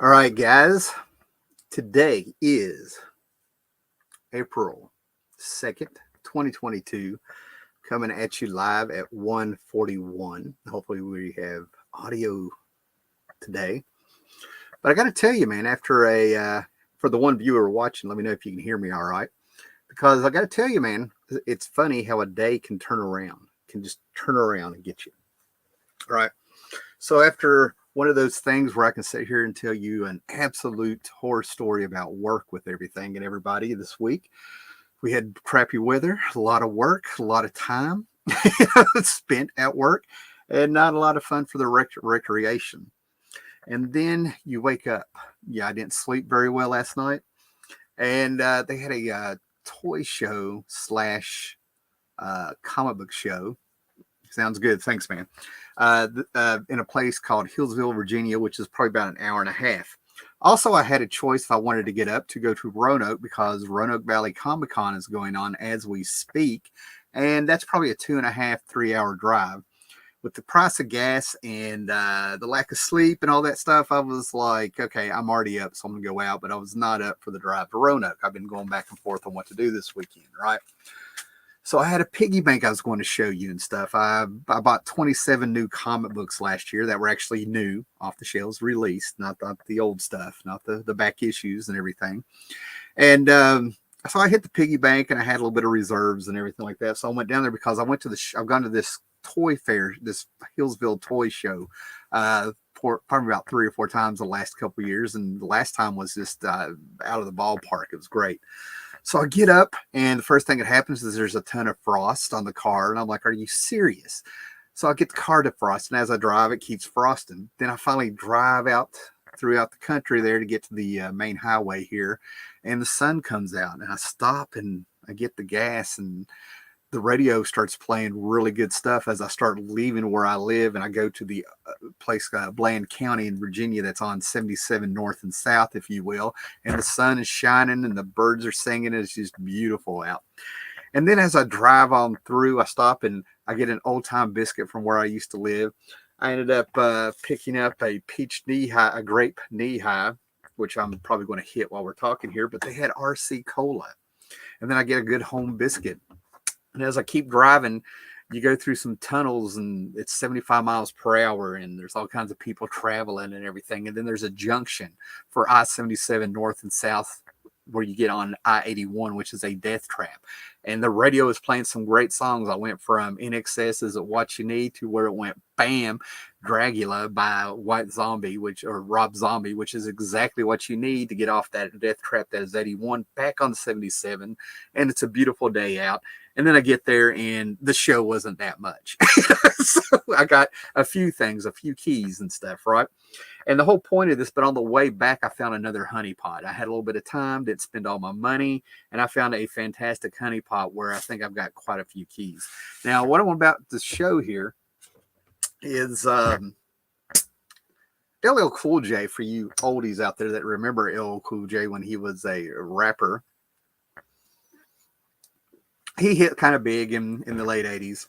All right, guys. Today is April 2nd, 2022, coming at you live at 1:41. Hopefully we have audio today. But I got to tell you, man, for the one viewer watching, let me know if you can hear me all right. Because I got to tell you, man, it's funny how a day can turn around, can just turn around and get you. All right. So after one of those things where I can sit here and tell you an absolute horror story about work with everything and everybody this week, we had crappy weather, a lot of work, a lot of time spent at work, and not a lot of fun for the recreation. And then you wake up. Yeah, I didn't sleep very well last night, and they had a toy show slash comic book show. Sounds good. Thanks, man. In a place called Hillsville, Virginia, which is probably about an hour and a half. Also, I had a choice if I wanted to get up to go to Roanoke because Roanoke Valley Comic Con is going on as we speak. And that's probably a 2.5, 3 hour drive. With the price of gas and the lack of sleep and all that stuff, I was like, okay, I'm already up, so I'm going to go out. But I was not up for the drive to Roanoke. I've been going back and forth on what to do this weekend, right? So I had a piggy bank I was going to show you and stuff. I bought 27 new comic books last year that were actually new, off the shelves, released, not the old stuff, not the back issues and everything. And so I hit the piggy bank and I had a little bit of reserves and everything like that. So I went down there because I went to I've gone to this toy fair, this Hillsville toy show, probably about 3 or 4 times the last couple of years. And the last time was just out of the ballpark. It was great. So I get up, and the first thing that happens is there's a ton of frost on the car, and I'm like, "Are you serious?" So I get the car defrosted, and as I drive, it keeps frosting. Then I finally drive out throughout the country there to get to the main highway here, and the sun comes out, and I stop and I get the gas, and the radio starts playing really good stuff as I start leaving where I live and I go to the place, Bland County in Virginia, that's on 77 north and south, if you will. And the sun is shining and the birds are singing. It's just beautiful out. And then as I drive on through, I stop and I get an old time biscuit from where I used to live. I ended up picking up a peach knee high, a grape knee high, which I'm probably going to hit while we're talking here, but they had RC Cola. And then I get a good home biscuit. And as I keep driving, you go through some tunnels and it's 75 miles per hour and there's all kinds of people traveling and everything. And then there's a junction for I-77 north and south where you get on I-81, which is a death trap. And the radio is playing some great songs. I went from In Excess Is It What You Need to where it went bam, Dracula by White Zombie, or Rob Zombie, which is exactly what you need to get off that death trap that is 81 back on 77. And it's a beautiful day out. And then I get there and the show wasn't that much. So I got a few things, a few keys and stuff, right? And the whole point of this, but on the way back, I found another honeypot. I had a little bit of time, didn't spend all my money, and I found a fantastic honeypot where I think I've got quite a few keys. Now, what I'm about to show here is LL Cool J, for you oldies out there that remember LL Cool J when he was a rapper. He hit kind of big in the late 80s.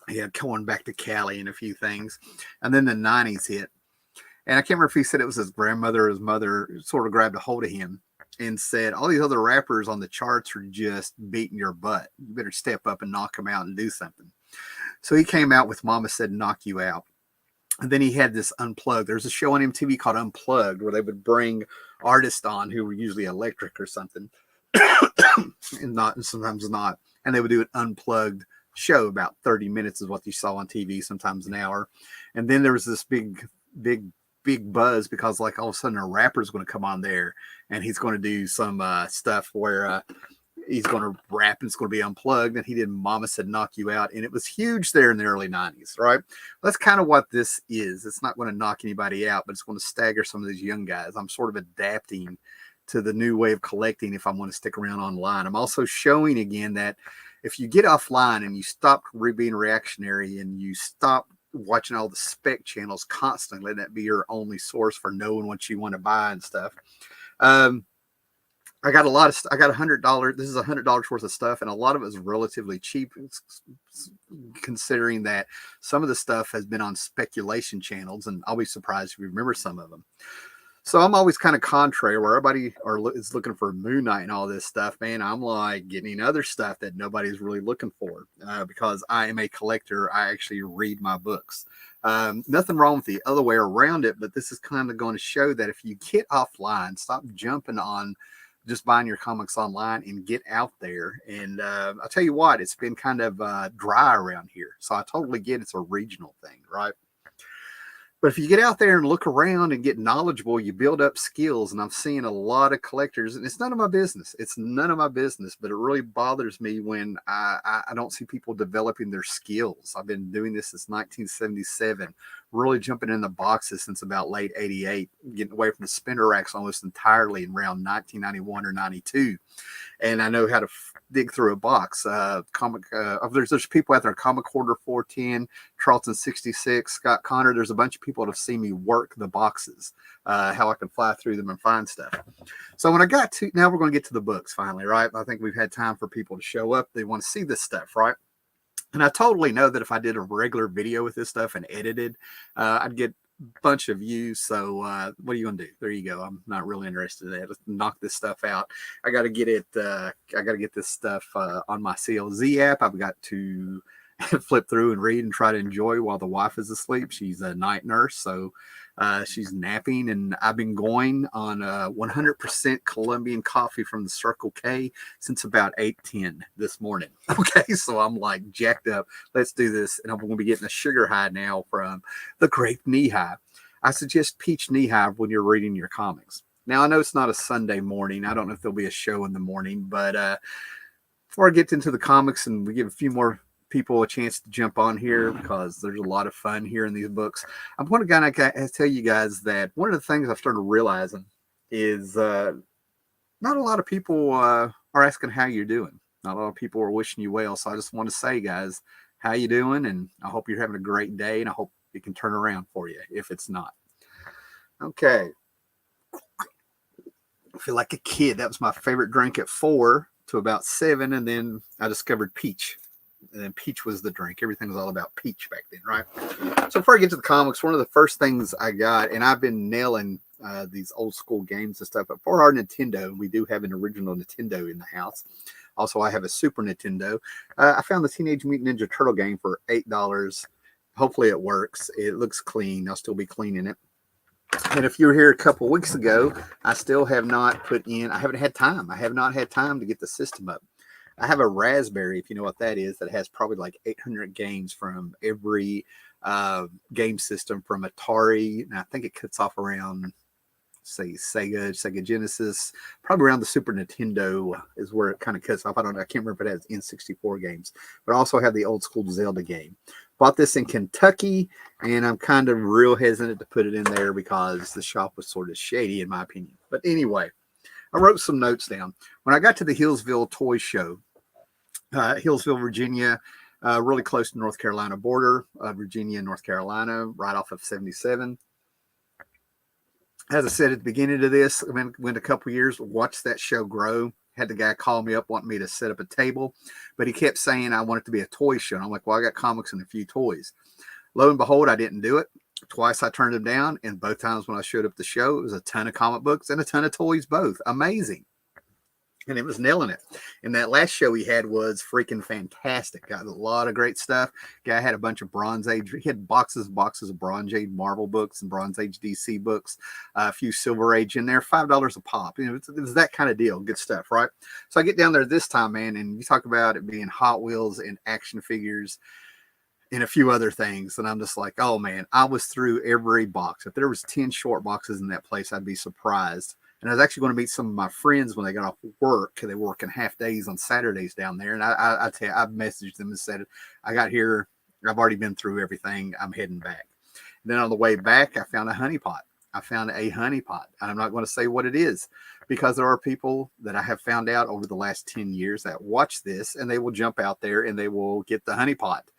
He had going back to Cali and a few things. And then the 90s hit. And I can't remember if he said it was his grandmother or his mother sort of grabbed a hold of him and said, all these other rappers on the charts are just beating your butt. You better step up and knock them out and do something. So he came out with Mama Said Knock You Out. And then he had this Unplugged. There's a show on MTV called Unplugged where they would bring artists on who were usually electric or something. and sometimes not. And they would do an unplugged show, about 30 minutes is what you saw on TV, sometimes an hour. And then there was this big buzz because like all of a sudden a rapper is going to come on there and he's going to do some stuff where he's going to rap and it's going to be unplugged. And he did Mama Said Knock You Out. And it was huge there in the early 90s, right? That's kind of what this is. It's not going to knock anybody out, but it's going to stagger some of these young guys. I'm sort of adapting to the new way of collecting if I want to stick around online. I'm also showing again that if you get offline and you stop being reactionary and you stop watching all the spec channels constantly, let that be your only source for knowing what you want to buy and stuff. I got I got $100. This is $100 worth of stuff, and a lot of it is relatively cheap, considering that some of the stuff has been on speculation channels, and I'll be surprised if you remember some of them. So I'm always kind of contrary, where everybody is looking for Moon Knight and all this stuff, man. I'm like getting other stuff that nobody's really looking for because I am a collector. I actually read my books. Nothing wrong with the other way around it, but this is kind of going to show that if you get offline, stop jumping on just buying your comics online and get out there. And I'll tell you what, it's been kind of dry around here. So I totally get it's a regional thing, right? But if you get out there and look around and get knowledgeable, you build up skills. And I'm seeing a lot of collectors, and it's none of my business. It's none of my business, but it really bothers me when I don't see people developing their skills. I've been doing this since 1977, really jumping in the boxes since about late 88, getting away from the spinner racks almost entirely in around 1991 or 92. And I know how to dig through a box. There's people out there, Comic Hoarder 410, Charlton 66, Scott Connor. There's a bunch of people that have seen me work the boxes, how I can fly through them and find stuff. So when I got to, now we're going to get to the books finally, right? I think we've had time for people to show up. They want to see this stuff, right? And I totally know that if I did a regular video with this stuff and edited, I'd get bunch of views. So what are you gonna do? There you go. I'm not really interested in that. Let's knock this stuff out. I got to get it. I got to get this stuff on my CLZ app. I've got to flip through and read and try to enjoy while the wife is asleep. She's a night nurse, so she's napping, and I've been going on 100% Colombian coffee from the Circle K since about 8:10 this morning. Okay, so I'm like jacked up. Let's do this, and I'm going to be getting a sugar high now from the Grape Knee High. I suggest Peach Knee High when you're reading your comics. Now, I know it's not a Sunday morning. I don't know if there'll be a show in the morning, but before I get into the comics and we give a few more people a chance to jump on here, because there's a lot of fun here in these books, I'm going to tell you guys that one of the things I've started realizing is not a lot of people are asking how you're doing. Not a lot of people are wishing you well. So I just want to say, guys, how you doing? And I hope you're having a great day, and I hope it can turn around for you if it's not. Okay. I feel like a kid. That was my favorite drink at 4 to about 7, and then I discovered peach. And then peach was the drink. Everything was all about peach back then, right? So before I get to the comics, one of the first things I got, and I've been nailing these old school games and stuff, but for our Nintendo, we do have an original Nintendo in the house. Also, I have a Super Nintendo. I found the Teenage Mutant Ninja Turtle game for $8. Hopefully it works. It looks clean. I'll still be cleaning it. And if you were here a couple weeks ago, I still have not I haven't had time. I have not had time to get the system up. I have a Raspberry, if you know what that is, that has probably like 800 games from every game system from Atari. And I think it cuts off around, say, Sega Genesis, probably around the Super Nintendo is where it kind of cuts off. I can't remember if it has N64 games, but I also have the old school Zelda game. Bought this in Kentucky, and I'm kind of real hesitant to put it in there because the shop was sort of shady, in my opinion. But anyway, I wrote some notes down. When I got to the Hillsville Toy Show, Hillsville, Virginia, really close to North Carolina border, Virginia and North Carolina, right off of 77. As I said at the beginning of this, I went a couple years, watched that show grow. Had the guy call me up wanting me to set up a table, but he kept saying I want it to be a toy show. And I'm like, well, I got comics and a few toys. Lo and behold, I didn't do it. Twice I turned them down, and both times when I showed up at the show, it was a ton of comic books and a ton of toys, both. Amazing. And it was nailing it. And that last show he had was freaking fantastic. Got a lot of great stuff. Guy had a bunch of Bronze Age. He had boxes of Bronze Age Marvel books and Bronze Age DC books. A few Silver Age in there. $5 a pop. You know, it was that kind of deal. Good stuff, right? So I get down there this time, man, and you talk about it being Hot Wheels and action figures and a few other things. And I'm just like, oh, man, I was through every box. If there was 10 short boxes in that place, I'd be surprised. And I was actually going to meet some of my friends when they got off work. They were working half days on Saturdays down there. And I tell you, I've messaged them and said, I got here. I've already been through everything. I'm heading back. And then on the way back, I found a honey pot. And I'm not going to say what it is, because there are people that I have found out over the last 10 years that watch this, and they will jump out there and they will get the honey pot.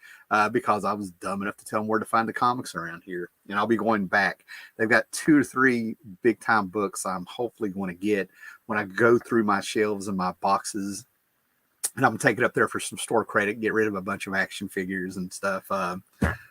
Because I was dumb enough to tell them where to find the comics around here. And I'll be going back. They've got 2 or 3 big time books I'm hopefully going to get when I go through my shelves and my boxes. And I'm going to take it up there for some store credit, get rid of a bunch of action figures and stuff.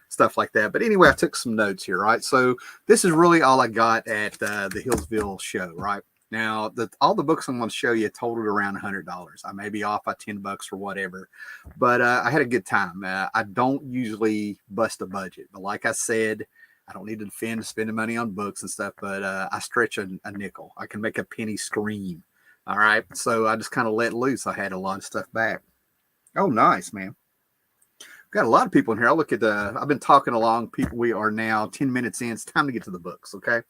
stuff like that. But anyway, I took some notes here, right? So this is really all I got at the Hillsville show, right? Now, all the books I'm going to show you totaled around $100. I may be off by $10 or whatever, but I had a good time. I don't usually bust a budget, but like I said, I don't need to defend spending money on books and stuff, but I stretch a nickel. I can make a penny scream. All right, so I just kind of let loose. I had a lot of stuff back. Oh, nice, man. Got a lot of people in here. I'll look at I've been talking along. People, we are now 10 minutes in. It's time to get to the books, okay?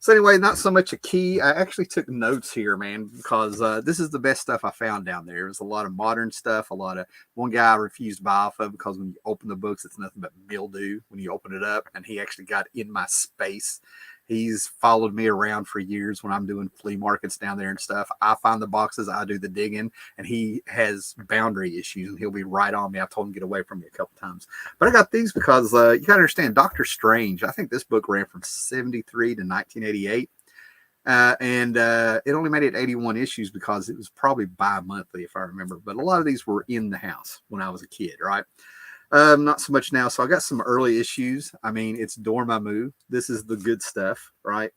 So anyway, not so much a key. I actually took notes here, man, because this is the best stuff I found down there. There's a lot of modern stuff, one guy I refused to buy off of because when you open the books, it's nothing but mildew when you open it up, and he actually got in my space. He's followed me around for years when I'm doing flea markets down there and stuff. I find the boxes, I do the digging, and he has boundary issues, and he'll be right on me. I've told him to get away from me a couple times. But I got these because you got to understand, Doctor Strange, I think this book ran from 73 to 1988. And it only made it 81 issues because it was probably bi-monthly, if I remember. But a lot of these were in the house when I was a kid, right? Not so much now. So I got some early issues. I mean, it's Dormammu. This is the good stuff, right?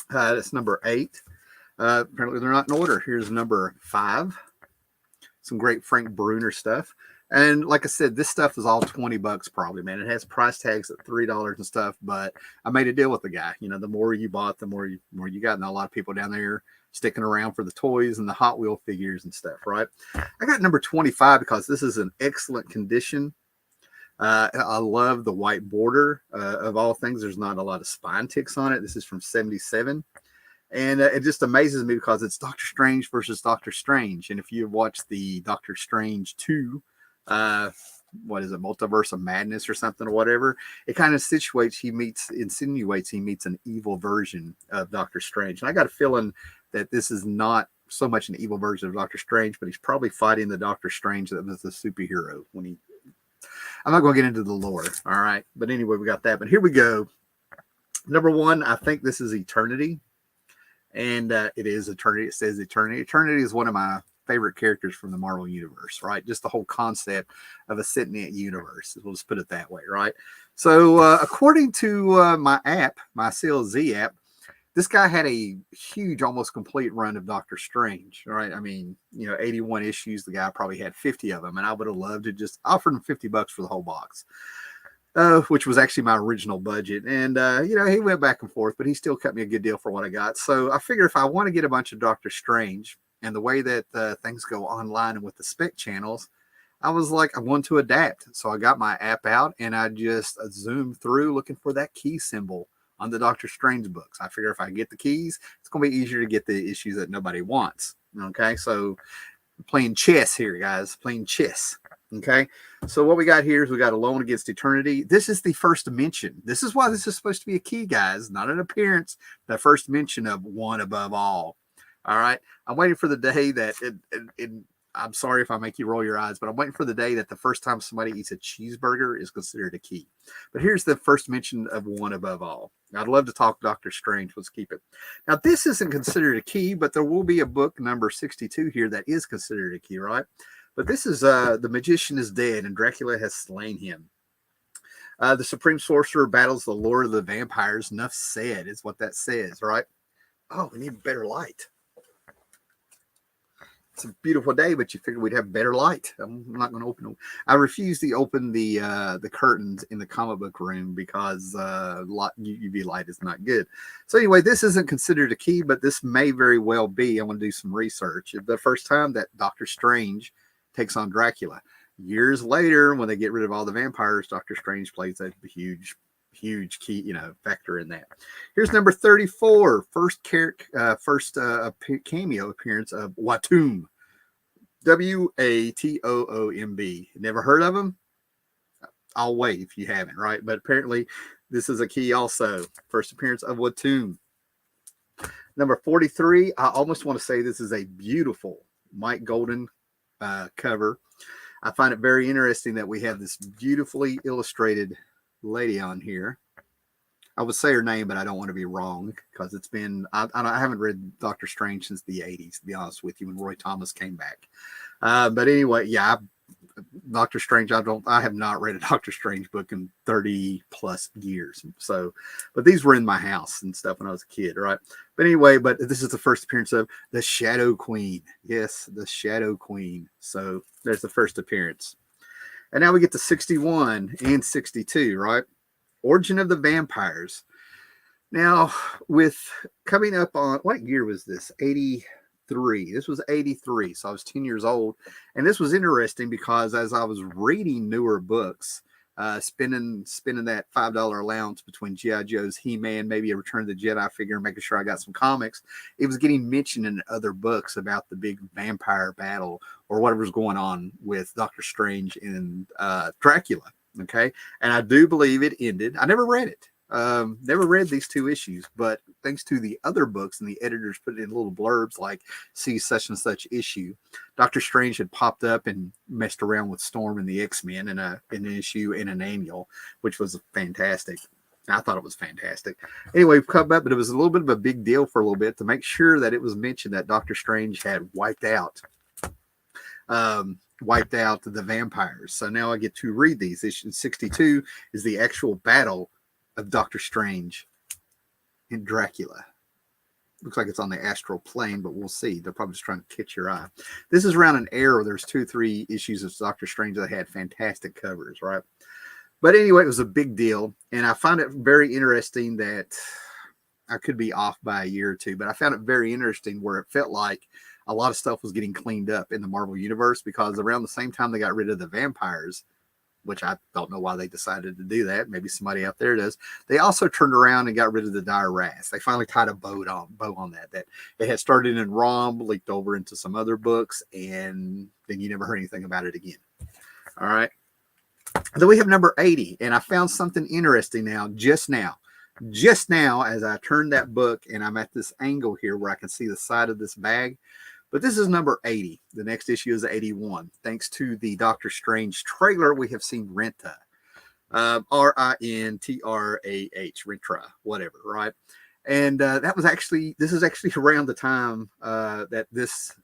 That's number 8. Apparently they're not in order. Here's number 5. Some great Frank Bruner stuff. And like I said, this stuff is all $20 probably, man. It has price tags at $3 and stuff, but I made a deal with the guy. You know, the more you bought, the more you got. And a lot of people down there sticking around for the toys and the Hot Wheel figures and stuff, right? I got number 25 because this is in excellent condition. I love the white border. Of all things, there's not a lot of spine ticks on it. This is from 77. And it just amazes me because it's Doctor Strange versus Doctor Strange. And if you watch the Doctor Strange 2, what is it, Multiverse of Madness or something or whatever, it kind of insinuates he meets an evil version of Doctor Strange. And I got a feeling that this is not so much an evil version of Doctor Strange, but he's probably fighting the Doctor Strange that was the superhero when he... I'm not going to get into the lore, all right? But anyway, we got that. But here we go. Number 1, I think this is Eternity. And it is Eternity. It says Eternity. Eternity is one of my favorite characters from the Marvel Universe, right? Just the whole concept of a sentient universe. We'll just put it that way, right? So according to my app, my CLZ app, this guy had a huge, almost complete run of Doctor Strange, right? I mean, 81 issues. The guy probably had 50 of them, and I would have loved to just offer him $50 for the whole box, which was actually my original budget. And, he went back and forth, but he still cut me a good deal for what I got. So I figure if I want to get a bunch of Doctor Strange, and the way that things go online and with the spec channels, I was like, I want to adapt. So I got my app out, and I just zoomed through looking for that key symbol on the Doctor Strange books. I figure if I get the keys, it's going to be easier to get the issues that nobody wants. Okay, so playing chess here, guys, playing chess. Okay, so what we got here is we got Alone Against Eternity. This is the first mention. This is why this is supposed to be a key, guys, not an appearance. The first mention of One Above All. All right, I'm waiting for the day that I'm sorry if I make you roll your eyes, but I'm waiting for the day that the first time somebody eats a cheeseburger is considered a key. But here's the first mention of One Above All. I'd love to talk Doctor Strange. Let's keep it. Now, this isn't considered a key, but there will be a book number 62 here that is considered a key, right? But this is The Magician is Dead, and Dracula has slain him. The Supreme Sorcerer battles the Lord of the Vampires. Enough said is what that says, right? Oh, we need better light. It's a beautiful day, but you figured we'd have better light. I'm not going to open them. I refuse to open the curtains in the comic book room because UV light is not good. So anyway, this isn't considered a key, but this may very well be. I'm going to do some research. The first time that Doctor Strange takes on Dracula. Years later, when they get rid of all the vampires, Doctor Strange plays a huge key, factor in that. Here's number 34, first cameo appearance of Watoomb. Watoomb. Never heard of him? I'll wait if you haven't, right? But apparently this is a key also. First appearance of Watoomb. Number 43, I almost want to say this is a beautiful Mike Golden cover. I find it very interesting that we have this beautifully illustrated lady on here. I would say her name, but I don't want to be wrong because it's been, I haven't read Doctor Strange since the 80s, to be honest with you, when Roy Thomas came back. But anyway, yeah, Doctor Strange, I have not read a Doctor Strange book in 30 plus years. So, but these were in my house and stuff when I was a kid, right? But anyway, but this is the first appearance of the Shadow Queen. Yes, the Shadow Queen. So there's the first appearance. And now we get to 61 and 62, right? Origin of the Vampires. Now, with coming up on, what year was this? 83. This was 83. So I was 10 years old. And this was interesting because as I was reading newer books, spending that $5 allowance between G.I. Joe's, He-Man, maybe a Return of the Jedi figure, making sure I got some comics, it was getting mentioned in other books about the big vampire battle or whatever's going on with Doctor Strange and Dracula. Okay. And I do believe it ended. I never read it. Never read these 2 issues, but thanks to the other books and the editors put in little blurbs like see such and such issue, Doctor Strange had popped up and messed around with Storm and the X-Men in an issue in an annual, which was fantastic. I thought it was fantastic. Anyway, we've come up, but it was a little bit of a big deal for a little bit to make sure that it was mentioned that Doctor Strange had wiped out the vampires. So now I get to read these. Issue 62 is the actual battle of Doctor Strange and Dracula. Looks like it's on the astral plane, but we'll see. They're probably just trying to catch your eye. This is around an era. There's 2 or 3 issues of Doctor Strange that had fantastic covers, right? But anyway, it was a big deal. And I find it very interesting that I could be off by a year or 2, but I found it very interesting where it felt like a lot of stuff was getting cleaned up in the Marvel Universe because around the same time they got rid of the vampires, which I don't know why they decided to do that. Maybe somebody out there does. They also turned around and got rid of the dire rats. They finally tied a bow on that it had started in ROM, leaked over into some other books, and then you never heard anything about it again. All right. Then we have number 80, and I found something interesting just now, as I turned that book, and I'm at this angle here where I can see the side of this bag. But this is number 80. The next issue is 81. Thanks to the Doctor Strange trailer, we have seen Renta. R-I-N-T-R-A-H, Rentra, whatever, right? And this is actually around the time that this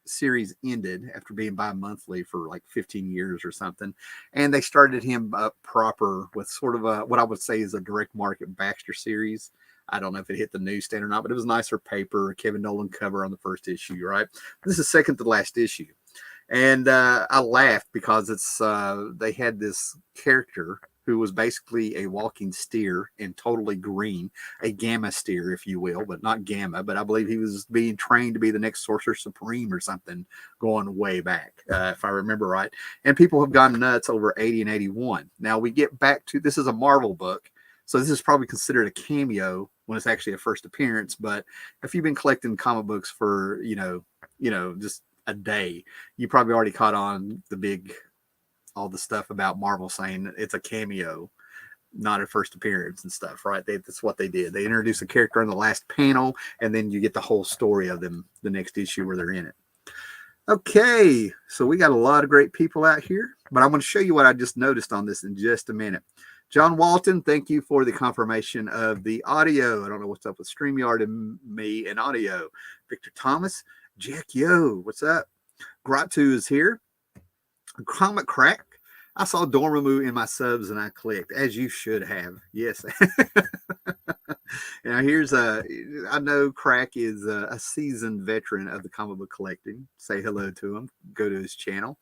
series ended after being bi-monthly for like 15 years or something. And they started him up proper with sort of what I would say is a direct market Baxter series. I don't know if it hit the newsstand or not, but it was nicer paper, Kevin Nolan cover on the first issue, right? This is second to last issue. And I laughed because they had this character who was basically a walking steer and totally green, a gamma steer, if you will, but not gamma. But I believe he was being trained to be the next Sorcerer Supreme or something going way back, if I remember right. And people have gone nuts over 80 and 81. Now we get back to, this is a Marvel book. So this is probably considered a cameo when it's actually a first appearance. But if you've been collecting comic books for, just a day, you probably already caught on all the stuff about Marvel saying it's a cameo, not a first appearance and stuff, right? That's what they did. They introduced a character in the last panel, and then you get the whole story of them the next issue where they're in it. Okay, so we got a lot of great people out here, but I'm going to show you what I just noticed on this in just a minute. John Walton, thank you for the confirmation of the audio. I don't know what's up with StreamYard and me and audio. Victor Thomas, Jack Yo, what's up? Gratu is here. Comic Crack. I saw Dormammu in my subs and I clicked, as you should have. Yes. Now I know Crack is a seasoned veteran of the comic book collecting. Say hello to him. Go to his channel.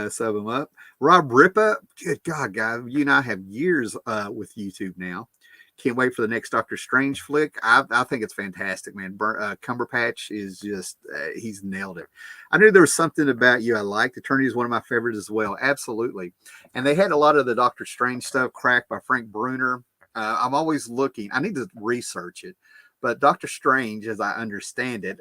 Sub him up. Rob Ripa, good God, guy, you and I have years with YouTube now. Can't wait for the next Doctor Strange flick. I think it's fantastic, man. Cumberpatch is just, he's nailed it. I knew there was something about you I liked. Eternity is one of my favorites as well. Absolutely. And they had a lot of the Doctor Strange stuff, Crack by Frank Bruner. I'm always looking. I need to research it. But Doctor Strange, as I understand it,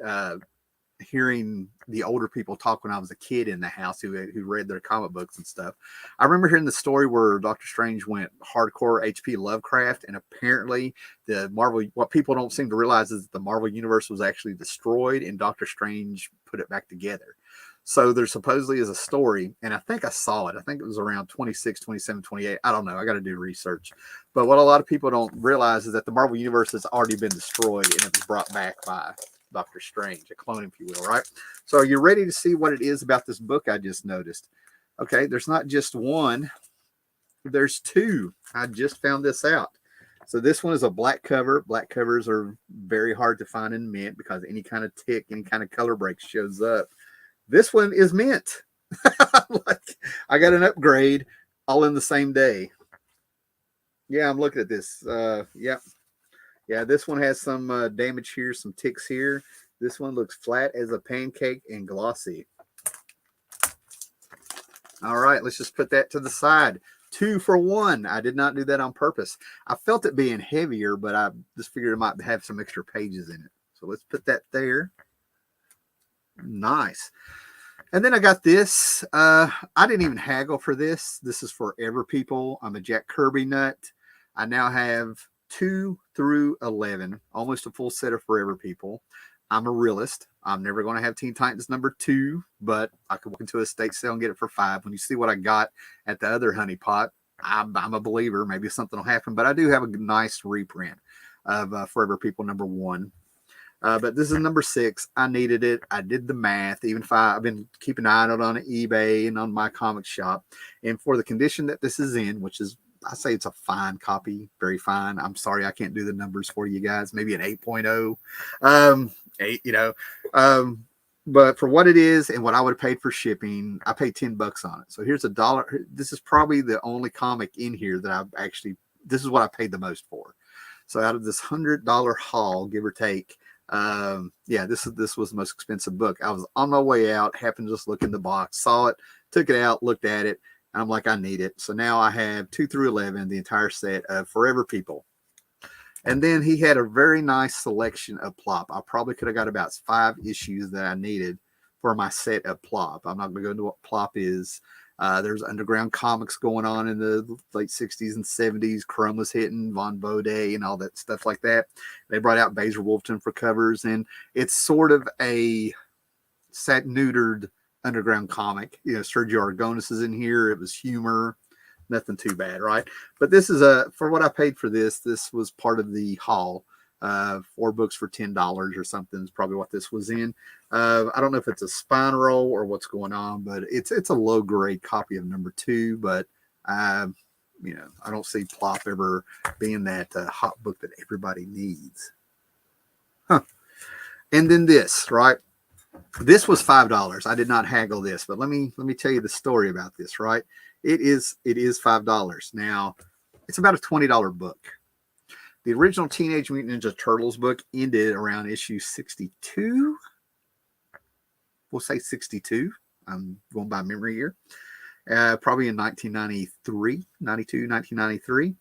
hearing the older people talk when I was a kid in the house who read their comic books and stuff. I remember hearing the story where Doctor Strange went hardcore HP Lovecraft, and apparently what people don't seem to realize is that the Marvel Universe was actually destroyed and Doctor Strange put it back together. So there supposedly is a story, and I think I saw it. I think it was around 26, 27, 28. I don't know. I got to do research. But what a lot of people don't realize is that the Marvel Universe has already been destroyed and it was brought back by Doctor Strange, a clone, if you will, right? So are you ready to see what it is about this book I just noticed? Okay, there's not just one, there's two. I just found this out. So this one is a black cover. Black covers are very hard to find in mint because any kind of tick, any kind of color break shows up. This one is mint. Like, I got an upgrade all in the same day. Yeah, I'm looking at this. Yeah, this one has some damage here, some ticks here. This one looks flat as a pancake and glossy. All right, let's just put that to the side. 2 for 1. I did not do that on purpose. I felt it being heavier, but I just figured it might have some extra pages in it. So let's put that there. Nice. And then I got this. I didn't even haggle for this. This is Forever People. I'm a Jack Kirby nut. I now have 2 through 11, almost a full set of Forever People. I'm a realist. I'm never going to have Teen Titans #2, but I could walk into a estate sale and get it for 5. When you see what I got at the other honey pot, I'm a believer. Maybe something will happen, but I do have a nice reprint of Forever People #1. But this is #6. I needed it. I did the math. Even if I've been keeping an eye on it on eBay and on my comic shop, and for the condition that this is in, which is, I say it's a fine copy, very fine. I'm sorry I can't do the numbers for you guys. Maybe an 8.0, 8, but for what it is and what I would have paid for shipping, I paid $10 on it. So here's $1. This is probably the only comic in here that I've actually, this is what I paid the most for. So out of this $100 haul, give or take, yeah, this was the most expensive book. I was on my way out, happened to just look in the box, saw it, took it out, looked at it, and I'm like, I need it. So now I have 2 through 11, the entire set of Forever People. And then he had a very nice selection of plop. I probably could have got about 5 issues that I needed for my set of plop. I'm not going to go into what plop is. There's underground comics going on in the late 60s and 70s. Chrome was hitting, Von Bode and all that stuff like that. They brought out Basil Wolfton for covers, and it's sort of a neutered underground comic. You know, Sergio Aragonis is in here. It was humor. Nothing too bad, right? But this is for what I paid for this. This was part of the haul. 4 books for $10 or something is probably what this was in. I don't know if it's a spine roll or what's going on, but it's a low grade copy of #2. But you know, I don't see plop ever being that hot book that everybody needs. Huh. And then this, right? This was $5. I did not haggle this, but let me tell you the story about this, right? It is $5. Now, it's about a $20 book. The original Teenage Mutant Ninja Turtles book ended around issue 62. We'll say 62. I'm going by memory here. Probably in 1993.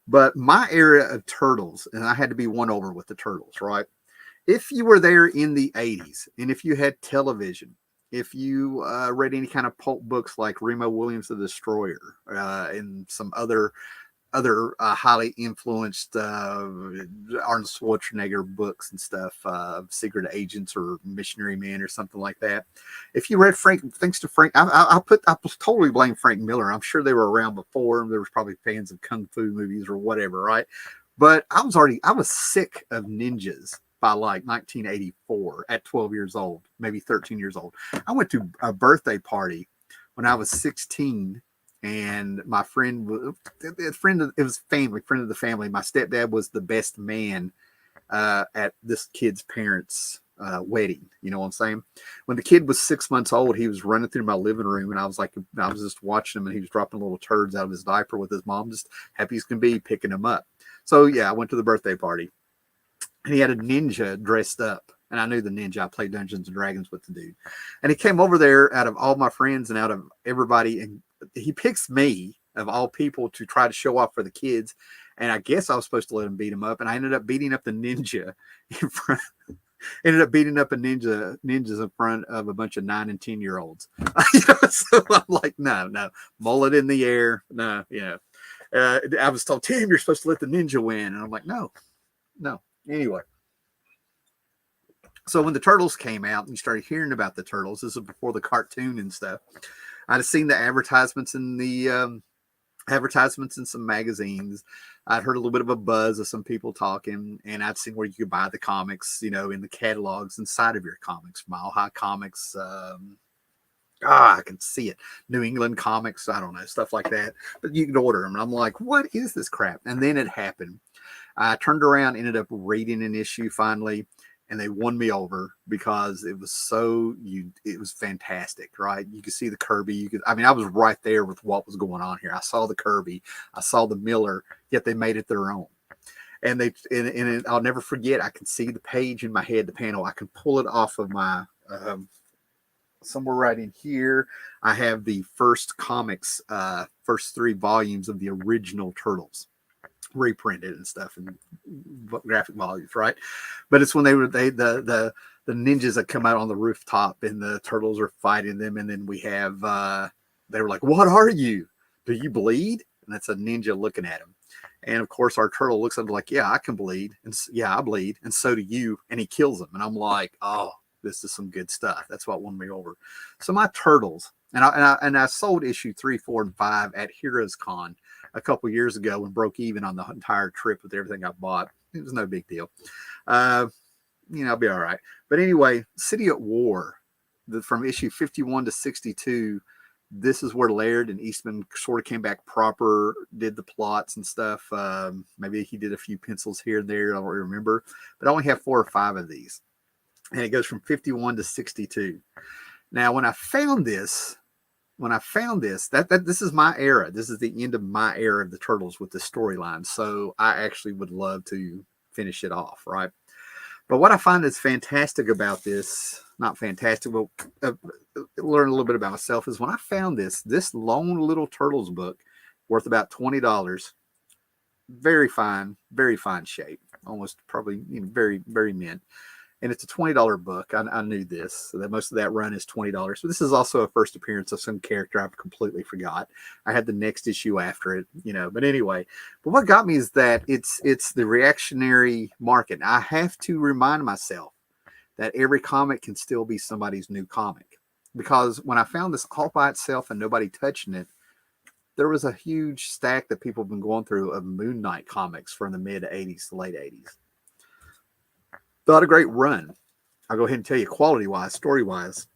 But my era of Turtles, and I had to be one over with the Turtles, right? If you were there in the 80s, and if you had television, if you read any kind of pulp books like Remo Williams the Destroyer and some other highly influenced Arnold Schwarzenegger books and stuff, Secret Agents or Missionary Men or something like that. If you read thanks to Frank, I totally blame Frank Miller. I'm sure they were around before. There was probably fans of kung fu movies or whatever, right? But I was sick of ninjas by like 1984 at 12 years old, maybe 13 years old. I went to a birthday party when I was 16, and my friend was friend of the family. My stepdad was the best man at this kid's parents' wedding. You know what I'm saying? When the kid was 6 months old, he was running through my living room, and I was just watching him, and he was dropping little turds out of his diaper with his mom, just happy as can be, picking him up. So yeah, I went to the birthday party. And he had a ninja dressed up. And I knew the ninja. I played Dungeons and Dragons with the dude. And he came over there out of all my friends and out of everybody. And he picks me, of all people, to try to show off for the kids. And I guess I was supposed to let him beat him up. And I ended up beating up the ninja in front. Ended up beating up ninjas in front of a bunch of 9 and 10-year-olds. So I'm like, no, mullet in the air. No, I was told, Tim, you're supposed to let the ninja win. And I'm like, no. Anyway, so when the Turtles came out and you started hearing about the Turtles, this was before the cartoon and stuff. I'd have seen the advertisements in some magazines. I'd heard a little bit of a buzz of some people talking, and I'd seen where you could buy the comics, in the catalogs inside of your comics, Mile High Comics, I can see it. New England comics, I don't know, stuff like that. But you can order them. And I'm like, what is this crap? And then it happened. I turned around, ended up reading an issue finally, and they won me over because it was it was fantastic, right? You could see the Kirby. I was right there with what was going on here. I saw the Kirby, I saw the Miller, yet they made it their own. And I'll never forget, I can see the page in my head, the panel. I can pull it off of my, somewhere right in here. I have the first comics, first 3 volumes of the original Turtles, reprinted and stuff, and graphic volumes, right? But it's when the ninjas that come out on the rooftop and the turtles are fighting them, and then we have they were like, "What are you? Do you bleed?" And that's a ninja looking at him. And of course, our turtle looks at him like, "Yeah, I can bleed, and yeah, I bleed, and so do you." And he kills him, and I'm like, "Oh, this is some good stuff." That's what won me over. So my turtles, and I sold issue 3, 4, and 5 at Heroes Con a couple years ago and broke even on the entire trip with everything I bought. It was no big deal. I'll be all right. But anyway, City at War, from issue 51 to 62, this is where Laird and Eastman sort of came back proper, did the plots and stuff. Maybe he did a few pencils here and there, I don't remember. But I only have 4 or 5 of these. And it goes from 51 to 62. Now, when I found this, this is my era. This is the end of my era of the Turtles with the storyline. So I actually would love to finish it off, right? But what I find is fantastic about this, not fantastic, but learn a little bit about myself, is when I found this lone little Turtles book worth about $20, very fine shape, almost probably very, very mint. And it's a $20 book. I knew this, so that most of that run is $20. But this is also a first appearance of some character I've completely forgot. I had the next issue after it, But anyway, but what got me is that it's the reactionary market. I have to remind myself that every comic can still be somebody's new comic. Because when I found this all by itself and nobody touching it, there was a huge stack that people have been going through of Moon Knight comics from the mid 80s to late 80s. Not a great run. I'll go ahead and tell you, quality-wise, story-wise,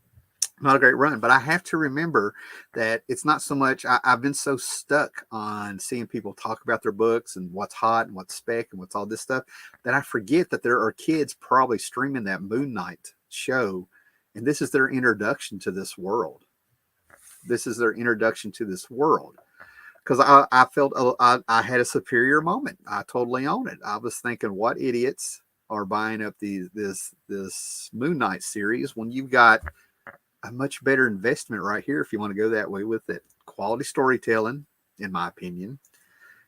not a great run. But I have to remember that it's not so much, I've been so stuck on seeing people talk about their books and what's hot and what's spec and what's all this stuff, that I forget that there are kids probably streaming that Moon Knight show, and this is their introduction to this world. Because I felt I had a superior moment. I totally own it. I was thinking, what idiots are buying up this Moon Knight series when you've got a much better investment right here if you want to go that way with it. Quality storytelling, in my opinion.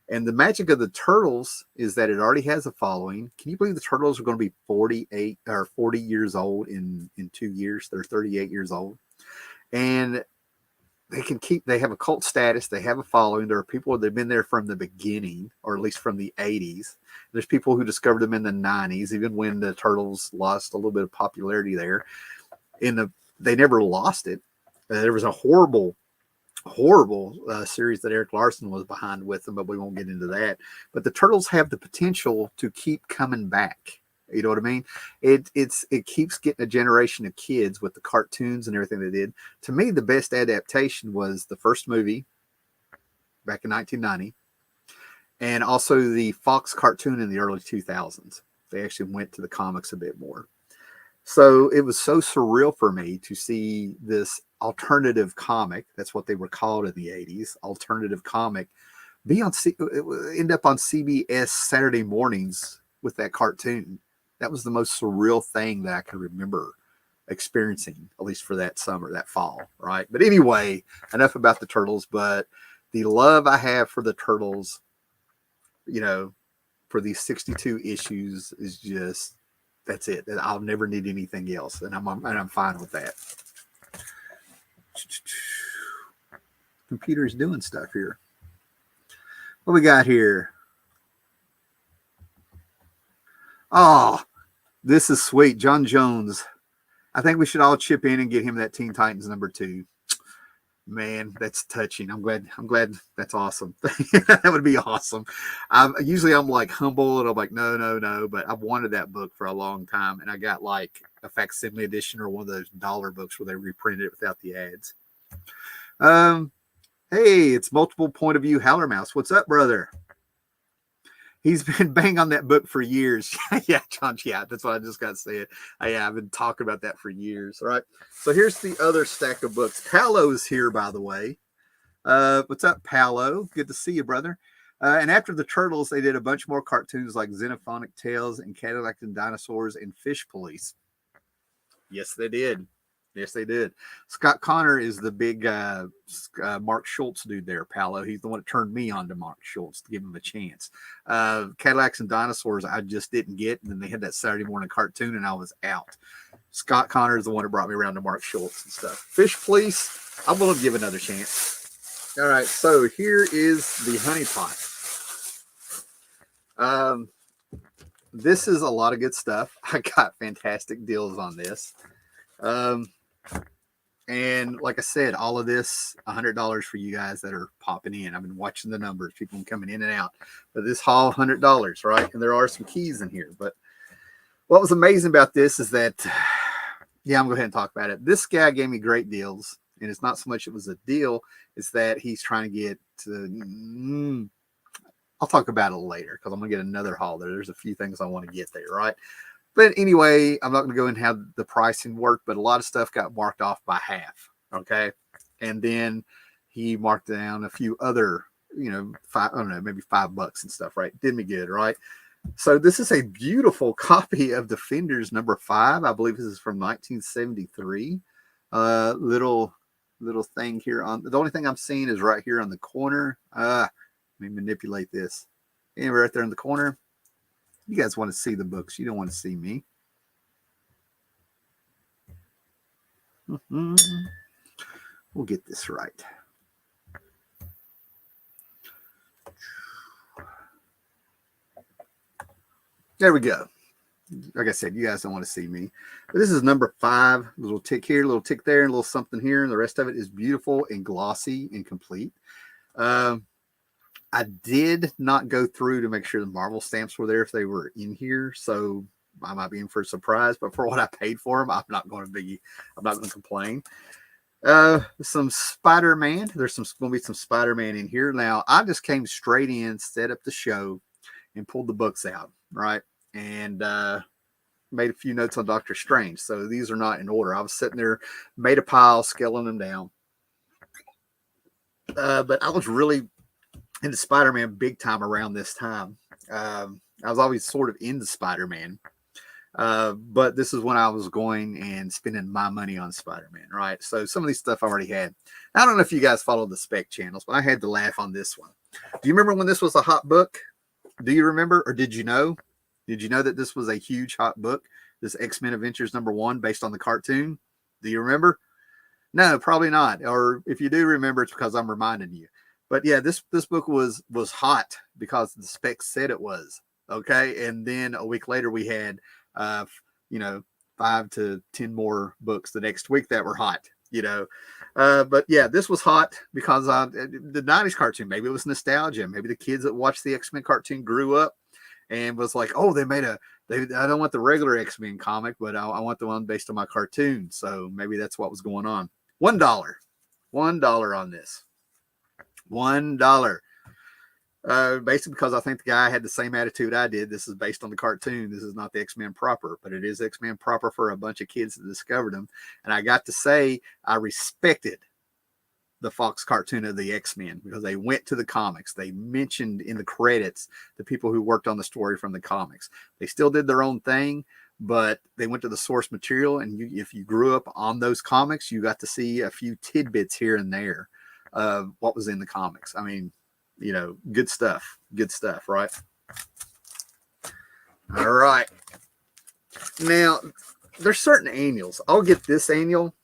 And the magic of the Turtles is that it already has a following. Can you believe the Turtles are going to be 48 or 40 years old in 2 years? They're 38 years old. And they have a cult status. They have a following. There are people that have been there from the beginning, or at least from the 80s. There's people who discovered them in the 90s, even when the Turtles lost a little bit of popularity there. They never lost it. There was a horrible series that Eric Larson was behind with them, but we won't get into that. But the Turtles have the potential to keep coming back. You know what I mean? It keeps getting a generation of kids with the cartoons and everything they did. To me, the best adaptation was the first movie back in 1990, and also the Fox cartoon in the early 2000s. They actually went to the comics a bit more. So it was so surreal for me to see this alternative comic. That's what they were called in the 80s, alternative comic, end up on CBS Saturday mornings with that cartoon. That was the most surreal thing that I can remember experiencing, at least for that summer, that fall, right? But anyway, enough about the Turtles. But the love I have for the Turtles, for these 62 issues is just, that's it. I'll never need anything else, and I'm fine with that. Computer's doing stuff here. What we got here? Oh, this is sweet. John Jones. I think we should all chip in and get him that Teen Titans #2. Man, that's touching. I'm glad. That's awesome. That would be awesome. Usually I'm like humble and I'm like, no. But I've wanted that book for a long time. And I got like a facsimile edition or one of those dollar books where they reprinted it without the ads. Hey, it's multiple point of view Howler Mouse. What's up, brother? He's been banging on that book for years. Yeah, John. Yeah, that's what I just got to say. Yeah, I've been talking about that for years. All right. So here's the other stack of books. Paolo's here, by the way. What's up, Paolo? Good to see you, brother. And after the Turtles, they did a bunch more cartoons like Xenophonic Tales and Cadillac and Dinosaurs and Fish Police. Yes, they did. Yes, they did. Scott Connor is the big Mark Schultz dude there, Paolo. He's the one that turned me on to Mark Schultz to give him a chance. Cadillacs and Dinosaurs, I just didn't get. And then they had that Saturday morning cartoon, and I was out. Scott Connor is the one that brought me around to Mark Schultz and stuff. Fish Police, I'm going to give another chance. All right, so here is the Honey Pot. This is a lot of good stuff. I got fantastic deals on this. And like I said, all of this, $100 for you guys that are popping in. I've been watching the numbers, people coming in and out. But this haul, $100, right? And there are some keys in here. But what was amazing about this is that, yeah, I'm going to go ahead and talk about it. This guy gave me great deals. And it's not so much it was a deal, it's that he's trying to get to, I'll talk about it later because I'm going to get another haul there. There's a few things I want to get there, right? But anyway, I'm not going to go and have the pricing work, but a lot of stuff got marked off by half, okay? And then he marked down a few other, I don't know, maybe $5 and stuff, right? Did me good, right? So this is a beautiful copy of Defenders #5. I believe this is from 1973. Little thing here on the only thing I'm seeing is right here on the corner. Let me manipulate this. And right there in the corner. You guys want to see the books. You don't want to see me. We'll get this right. There we go. Like I said, you guys don't want to see me. But this is #5. A little tick here, a little tick there, and a little something here. And the rest of it is beautiful and glossy and complete. I did not go through to make sure the Marvel stamps were there if they were in here. So I might be in for a surprise. But for what I paid for them, I'm not going to complain. Some Spider-Man. There's going to be some Spider-Man in here. Now, I just came straight in, set up the show, and pulled the books out, right? And made a few notes on Doctor Strange. So these are not in order. I was sitting there, made a pile, scaling them down. But I was really into Spider-Man big time around this time. I was always sort of into Spider-Man. But this is when I was going and spending my money on Spider-Man, right? So some of these stuff I already had. I don't know if you guys follow the spec channels, but I had to laugh on this one. Do you remember when this was a hot book? Do you remember, or did you know? Did you know that this was a huge hot book? This X-Men Adventures #1 based on the cartoon? Do you remember? No, probably not. Or if you do remember, it's because I'm reminding you. But yeah, this book was hot because the specs said it was. Okay. And then a week later we had 5 to 10 more books the next week that were hot, but yeah, this was hot because the 90s cartoon, maybe it was nostalgia. Maybe the kids that watched the X-Men cartoon grew up and was like, oh, they made I don't want the regular X-Men comic, but I want the one based on my cartoon. So maybe that's what was going on. $1 on this. $1. Basically because I think the guy had the same attitude I did. This is based on the cartoon. This is not the X-Men proper, but it is X-Men proper for a bunch of kids that discovered them. And I got to say, I respected the Fox cartoon of the X-Men because they went to the comics. They mentioned in the credits the people who worked on the story from the comics. They still did their own thing, but they went to the source material. And if you grew up on those comics, you got to see a few tidbits here and there of what was in the comics. I mean, good stuff, right? All right. Now, there's certain annuals. I'll get this annual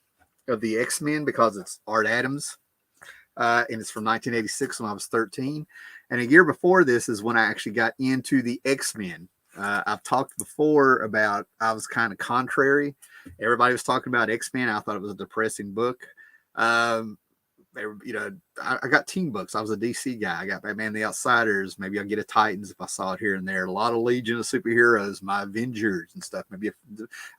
of the X-Men because it's Art Adams, and it's from 1986 when I was 13. And a year before this is when I actually got into the X-Men. I've talked before about I was kind of contrary. Everybody was talking about X-Men. I thought it was a depressing book. I got team books. I was a DC guy. I got Batman the Outsiders. Maybe I'll get a Titans if I saw it here and there. A lot of Legion of Superheroes, my Avengers and stuff. Maybe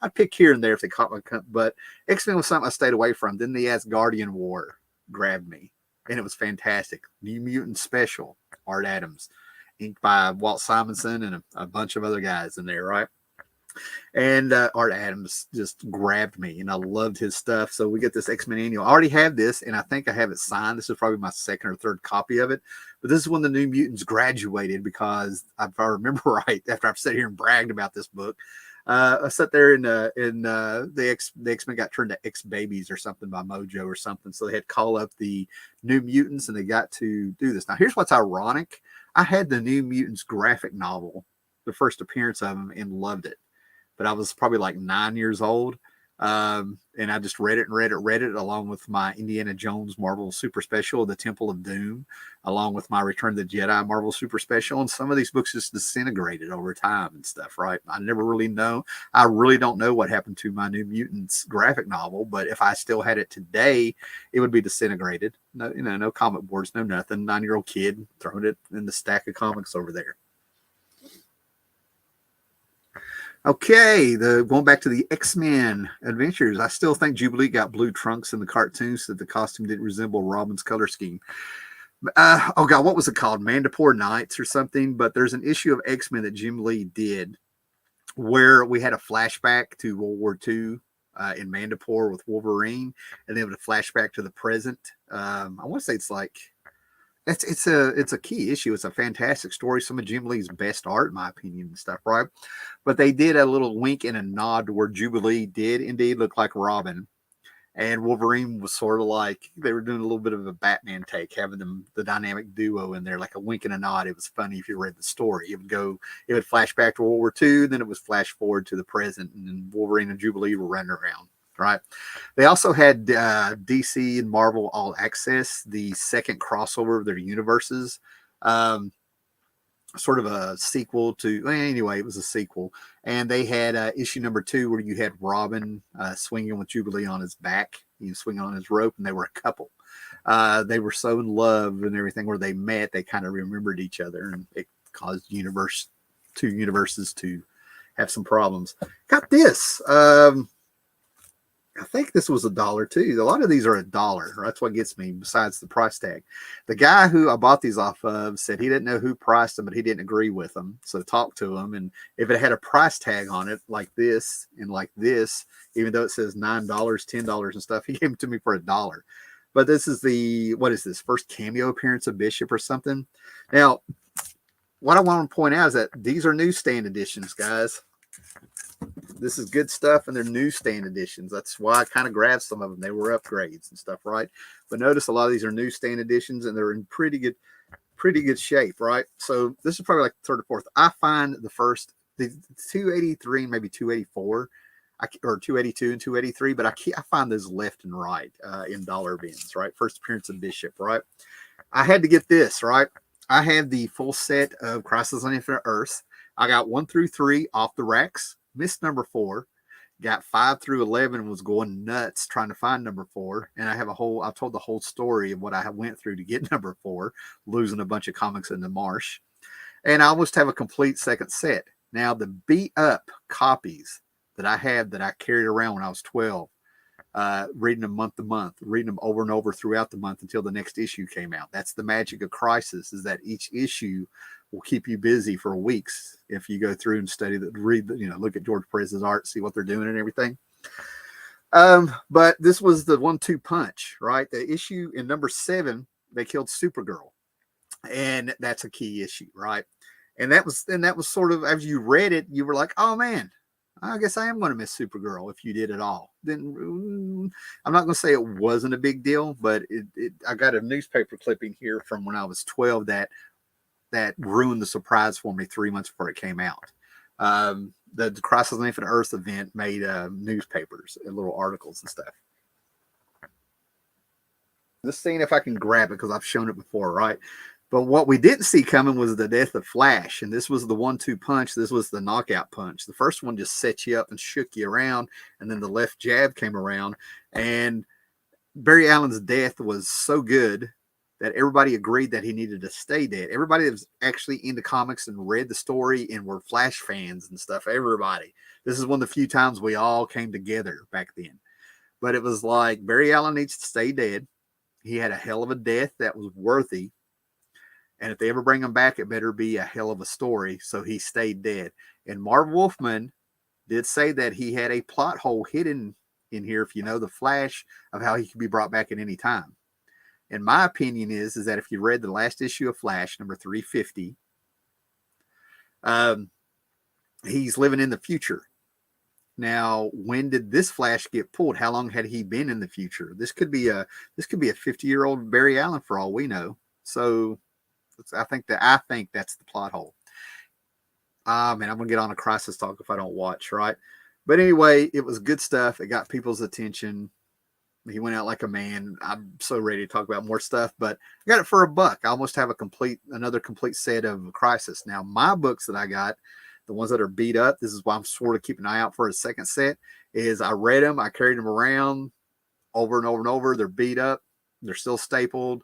I'd pick here and there if they caught my. But X-Men was something I stayed away from. Then the Asgardian War grabbed me, and it was fantastic. New Mutant Special, Art Adams, inked by Walt Simonson and a bunch of other guys in there, right? And Art Adams just grabbed me, and I loved his stuff. So we get this X-Men annual. I already have this, and I think I have it signed. This is probably my second or third copy of it. But this is when the New Mutants graduated, because if I remember right, after I've sat here and bragged about this book, I sat there and the X-Men got turned to X-Babies or something by Mojo or something. So they had to call up the New Mutants, and they got to do this. Now, here's what's ironic. I had the New Mutants graphic novel, the first appearance of them, and loved it. But I was probably like 9 years old. And I just read it along with my Indiana Jones Marvel Super Special, The Temple of Doom, along with my Return of the Jedi Marvel Super Special. And some of these books just disintegrated over time and stuff, right? I really don't know what happened to my New Mutants graphic novel, but if I still had it today, it would be disintegrated. No, no comic boards, no nothing. 9-year-old kid throwing it in the stack of comics over there. Okay, going back to the X-Men Adventures, I still think Jubilee got blue trunks in the cartoons so that the costume didn't resemble Robin's color scheme. Oh, God, what was it called? Mandapore Nights or something? But there's an issue of X-Men that Jim Lee did where we had a flashback to World War II in Mandapore with Wolverine, and then a flashback to the present. I want to say it's like... It's a key issue. It's a fantastic story. Some of Jim Lee's best art, in my opinion, and stuff, right? But they did a little wink and a nod to where Jubilee did indeed look like Robin, and Wolverine was sort of like they were doing a little bit of a Batman take, having the dynamic duo in there, like a wink and a nod. It was funny if you read the story. It would flash back to World War II, then it was flash forward to the present, and then Wolverine and Jubilee were running around. Right. They also had DC and Marvel All Access, the second crossover of their universes, sort of a sequel to, well, anyway, it was a sequel. And they had issue number 2 where you had Robin swinging with Jubilee on his back, swinging on his rope, and they were a couple. They were so in love and everything where they met, they kind of remembered each other, and it caused two universes to have some problems. Got this. I think this was $1 too. A lot of these are $1. That's what gets me, besides the price tag. The guy who I bought these off of said he didn't know who priced them, but he didn't agree with them. So talked to him, and if it had a price tag on it like this and like this, even though it says $9, $10 and stuff, he gave them to me for $1. But this is what is this, first cameo appearance of Bishop or something? Now, what I want to point out is that these are newsstand editions, guys. This is good stuff, and they're newsstand editions. That's why I kind of grabbed some of them. They were upgrades and stuff, right? But notice a lot of these are newsstand editions, and they're in pretty good shape, right? So this is probably like the third or fourth. I find the 283, maybe 284, or 282 and 283, but I find those left and right in dollar bins, right? First appearance of Bishop, right? I had to get this, right? I had the full set of Crisis on Infinite Earths. I got 1 through 3 off the racks. Missed number 4, got 5 through 11, and was going nuts trying to find number 4. And I've told the whole story of what I went through to get number 4, losing a bunch of comics in the marsh. And I almost have a complete second set. Now, the beat up copies that I had that I carried around when I was 12, reading them month to month, reading them over and over throughout the month until the next issue came out. That's the magic of Crisis, is that each issue will keep you busy for weeks if you go through and look at George Perez's art, see what they're doing and everything. But this was the 1-2 punch, right? The issue in number 7, they killed Supergirl, and that's a key issue, right? And that was sort of, as you read it, you were like, oh man, I guess I am going to miss Supergirl if you did it all. Then I'm not going to say it wasn't a big deal, but I got a newspaper clipping here from when I was 12 that ruined the surprise for me 3 months before it came out. The Crisis on Infinite Earth event made newspapers and little articles and stuff. Let's see if I can grab it, because I've shown it before, right? But what we didn't see coming was the death of Flash, and this was the 1-2 punch. This was the knockout punch. The first one just set you up and shook you around, and then the left jab came around, and Barry Allen's death was so good that everybody agreed that he needed to stay dead. Everybody that was actually into comics and read the story and were Flash fans and stuff, everybody. This is one of the few times we all came together back then. But it was like, Barry Allen needs to stay dead. He had a hell of a death that was worthy. And if they ever bring him back, it better be a hell of a story. So he stayed dead. And Marv Wolfman did say that he had a plot hole hidden in here, if you know the Flash, of how he could be brought back at any time. And my opinion is that if you read the last issue of Flash, number 350, he's living in the future. Now, when did this Flash get pulled? How long had he been in the future? This could be a 50-year-old Barry Allen for all we know. So I think that's the plot hole. Man, I'm gonna get on a crisis talk if I don't watch, right? But anyway, it was good stuff. It got people's attention. He went out like a man. I'm so ready to talk about more stuff, but I got it for $1. I almost have another complete set of Crisis. Now, my books that I got, the ones that are beat up, this is why I'm sort of keeping an eye out for a second set, is I read them, I carried them around over and over and over. They're beat up. They're still stapled.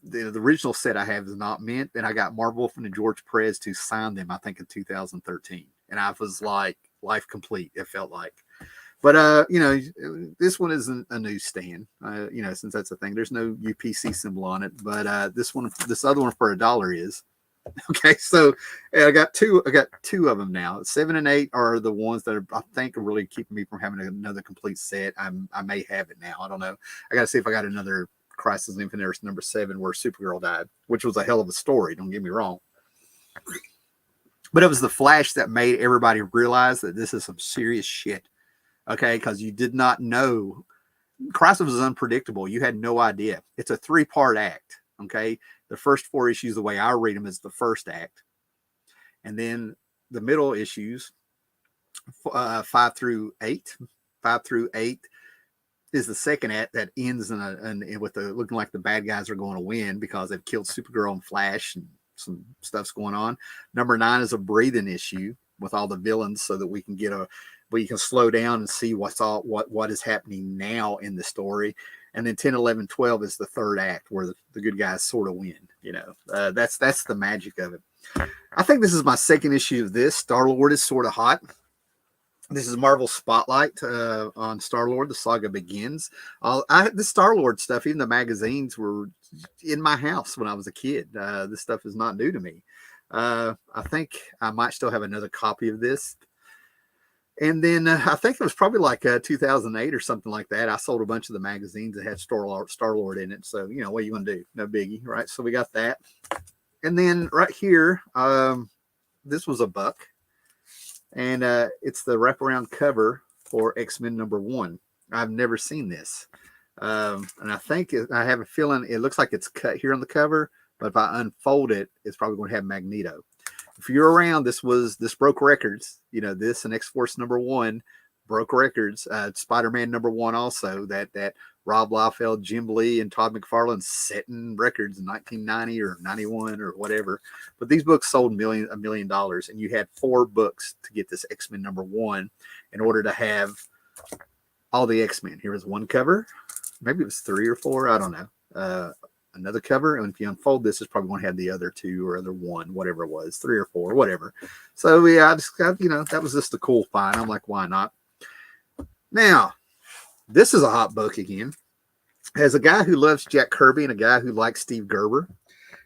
The original set I have is not mint. And I got Marv Wolfman and George Perez to sign them, I think, in 2013. And I was like, life complete, it felt like. But, this one isn't a newsstand, since that's a thing. There's no UPC symbol on it. But this other one for $1 is. Okay, so I got two of them now. 7 and 8 are the ones that I think are really keeping me from having another complete set. I may have it now. I don't know. I got to see if I got another Crisis on Infinite Earths number 7 where Supergirl died, which was a hell of a story. Don't get me wrong. But it was the Flash that made everybody realize that this is some serious shit. Okay, because you did not know. Crisis was unpredictable. You had no idea. It's a 3-part act. Okay, the first 4 issues, the way I read them, is the first act, and then the middle issues, 5 through 8. 5 through 8 is the second act that ends with looking like the bad guys are going to win because they've killed Supergirl and Flash and some stuff's going on. Number 9 is a breathing issue with all the villains, so that we can you can slow down and see what is happening now in the story. And then 10, 11, 12 is the third act where the good guys sort of win. That's the magic of it. I think this is my second issue of this. Star-Lord is sort of hot. This is Marvel's Spotlight on Star-Lord. The saga begins. The Star-Lord stuff, even the magazines, were in my house when I was a kid. This stuff is not new to me. I think I might still have another copy of this. And then I think it was probably like 2008 or something like that. I sold a bunch of the magazines that had Star-Lord in it. So, what are you going to do? No biggie, right? So we got that. And then right here, this was $1. And it's the wraparound cover for X-Men number 1. I've never seen this. And I have a feeling it looks like it's cut here on the cover. But if I unfold it, it's probably going to have Magneto. If you're around, this broke records. This and X-Force number 1 broke records. Spider-Man number 1 also, that Rob Liefeld, Jim Lee, and Todd McFarlane setting records in 1990 or 91 or whatever. But these books sold $1 million, and you had 4 books to get this X-Men number 1 in order to have all the X-Men. Here was one cover. Maybe it was 3 or 4. I don't know. Another cover, and if you unfold this, it's probably going to have the other 2 or other 1, whatever it was, 3 or 4, whatever. So yeah, I just got, that was just a cool find. I'm like, why not? Now, this is a hot book again. As a guy who loves Jack Kirby and a guy who likes Steve Gerber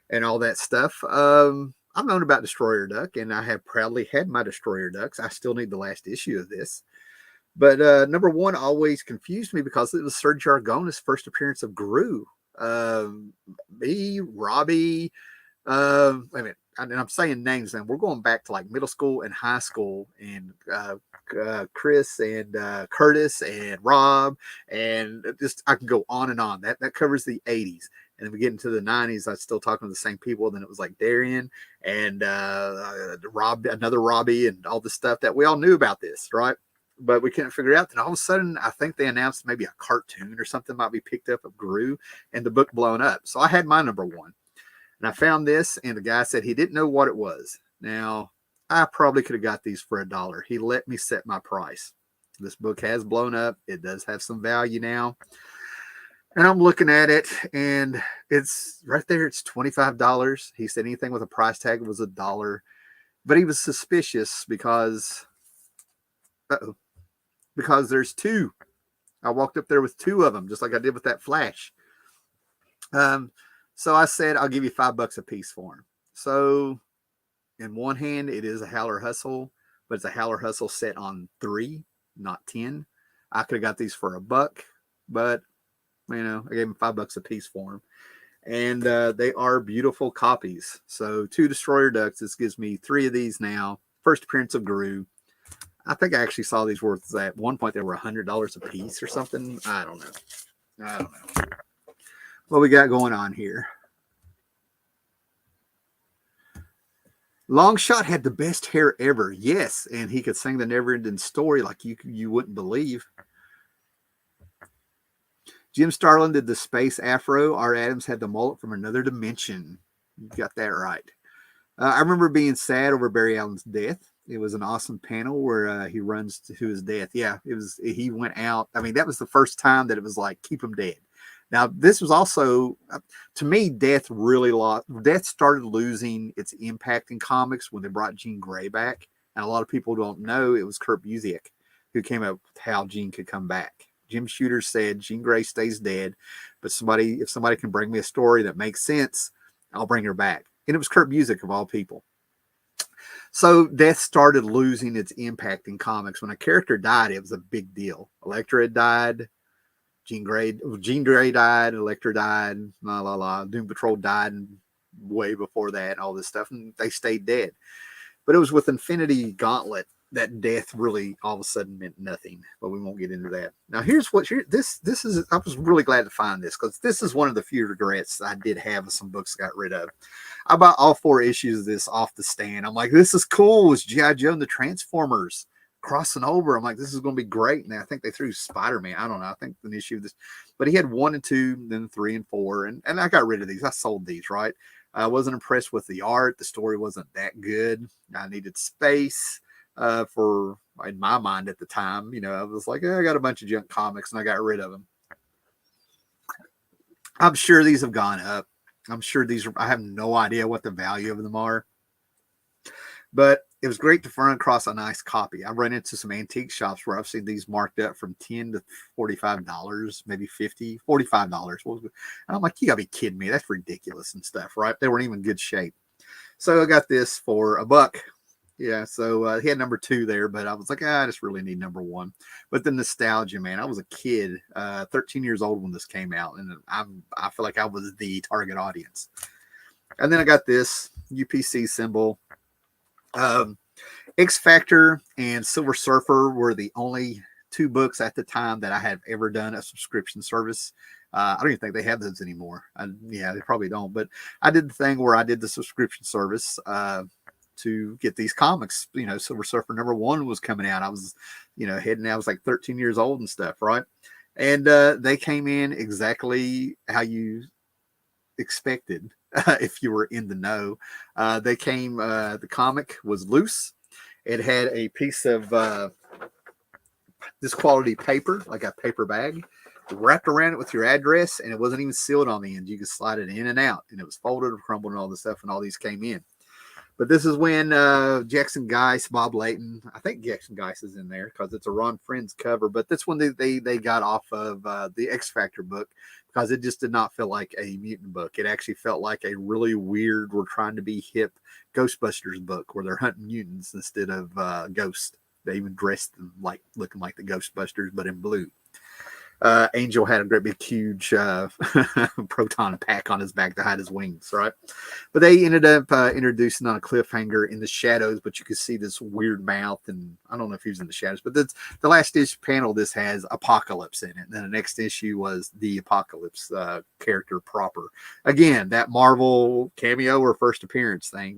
and all that stuff, I've known about Destroyer Duck, and I have proudly had my Destroyer Ducks. I still need the last issue of this. But number 1 always confused me because it was Serge Argona's first appearance of Gru. Me, Robbie, wait a minute, and I'm saying names now. We're going back to like middle school and high school, and Chris and Curtis and Rob, and just I can go on and on. That covers the 80s. And then we get into the 90s, I was still talking to the same people. Then it was like Darian and Rob, another Robbie, and all the stuff that we all knew about this, right? But we couldn't figure it out. Then all of a sudden, I think they announced maybe a cartoon or something might be picked up of Gru, and the book blown up. So I had my number 1. And I found this, and the guy said he didn't know what it was. Now, I probably could have got these for $1. He let me set my price. This book has blown up. It does have some value now. And I'm looking at it, and it's right there. It's $25. He said anything with a price tag was $1. But he was suspicious because... because there's 2. I walked up there with 2 of them, just like I did with that Flash. So I said, I'll give you $5 a piece for them. So in one hand, it is a Howler Hustle, but it's a Howler Hustle set on 3, not 10. I could have got these for $1, but I gave them $5 a piece for them. And they are beautiful copies. So 2 Destroyer Ducks. This gives me 3 of these now. First appearance of Gru. I think I actually saw these worth at one point they were $100 a piece or something. I don't know. What we got going on here? Longshot had the best hair ever. Yes, and he could sing the never-ending story like you wouldn't believe. Jim Starlin did the space afro. R. Adams had the mullet from another dimension. You got that right. I remember being sad over Barry Allen's death. It was an awesome panel where he runs to his death. Yeah, it was. He went out. I mean, that was the first time that it was like, keep him dead. Now, this was also, to me, Death started losing its impact in comics when they brought Jean Grey back. And a lot of people don't know it was Kurt Busiek who came up with how Jean could come back. Jim Shooter said Jean Grey stays dead, but if somebody can bring me a story that makes sense, I'll bring her back. And it was Kurt Busiek of all people. So Death started losing its impact in comics. When a character died, it was a big deal. Elektra had died. Jean Grey died. Elektra died. Doom Patrol died way before that. All this stuff, and they stayed dead. But it was with Infinity Gauntlet that Death really all of a sudden meant nothing. But we won't get into that. Now, this is. I was really glad to find this because this is one of the few regrets I did have of some books I got rid of. I bought all 4 issues of this off the stand. I'm like, this is cool. It's G.I. Joe and the Transformers crossing over. I'm like, this is going to be great. And I think they threw Spider-Man. I don't know. I think an issue of this, but he had 1 and 2, then 3 and 4. And I got rid of these. I sold these, right? I wasn't impressed with the art. The story wasn't that good. I needed space for, in my mind at the time, I was like, I got a bunch of junk comics and I got rid of them. I'm sure these have gone up. I'm sure I have no idea what the value of them are, but it was great to run across a nice copy. I've run into some antique shops where I've seen these marked up from $10 to $45, maybe $50, $45. And I'm like, you gotta be kidding me. That's ridiculous and stuff, right? They weren't even in good shape. So I got this for $1. Yeah, so he had number 2 there, but I was like, I just really need number 1. But the nostalgia, man. I was a kid, 13 years old when this came out, and I feel like I was the target audience. And then I got this UPC symbol. X Factor and Silver Surfer were the only 2 books at the time that I have ever done a subscription service. I don't even think they have those anymore. They probably don't. But I did the thing where I did the subscription service to get these comics. Silver Surfer number 1 was coming out. I was, heading. I was like 13 years old and stuff, right? And they came in exactly how you expected. If you were in the know, they came. The comic was loose. It had a piece of this quality paper, like a paper bag, wrapped around it with your address, and it wasn't even sealed on the end. You could slide it in and out, and it was folded or crumbled and all this stuff, and all these came in. But this is when Jackson Geiss, Bob Layton, I think Jackson Geiss is in there because it's a Ron Friends cover. But that's when they got off of the X Factor book because it just did not feel like a mutant book. It actually felt like a really weird, we're trying to be hip Ghostbusters book where they're hunting mutants instead of ghosts. They even dressed them like looking like the Ghostbusters, but in blue. Angel had a great big huge proton pack on his back to hide his wings, right? But they ended up introducing on a cliffhanger in the shadows, but you could see this weird mouth, and I don't know if he was in the shadows, but the last issue panel, this has Apocalypse in it. And then the next issue was the Apocalypse character proper. Again, that Marvel cameo or first appearance thing.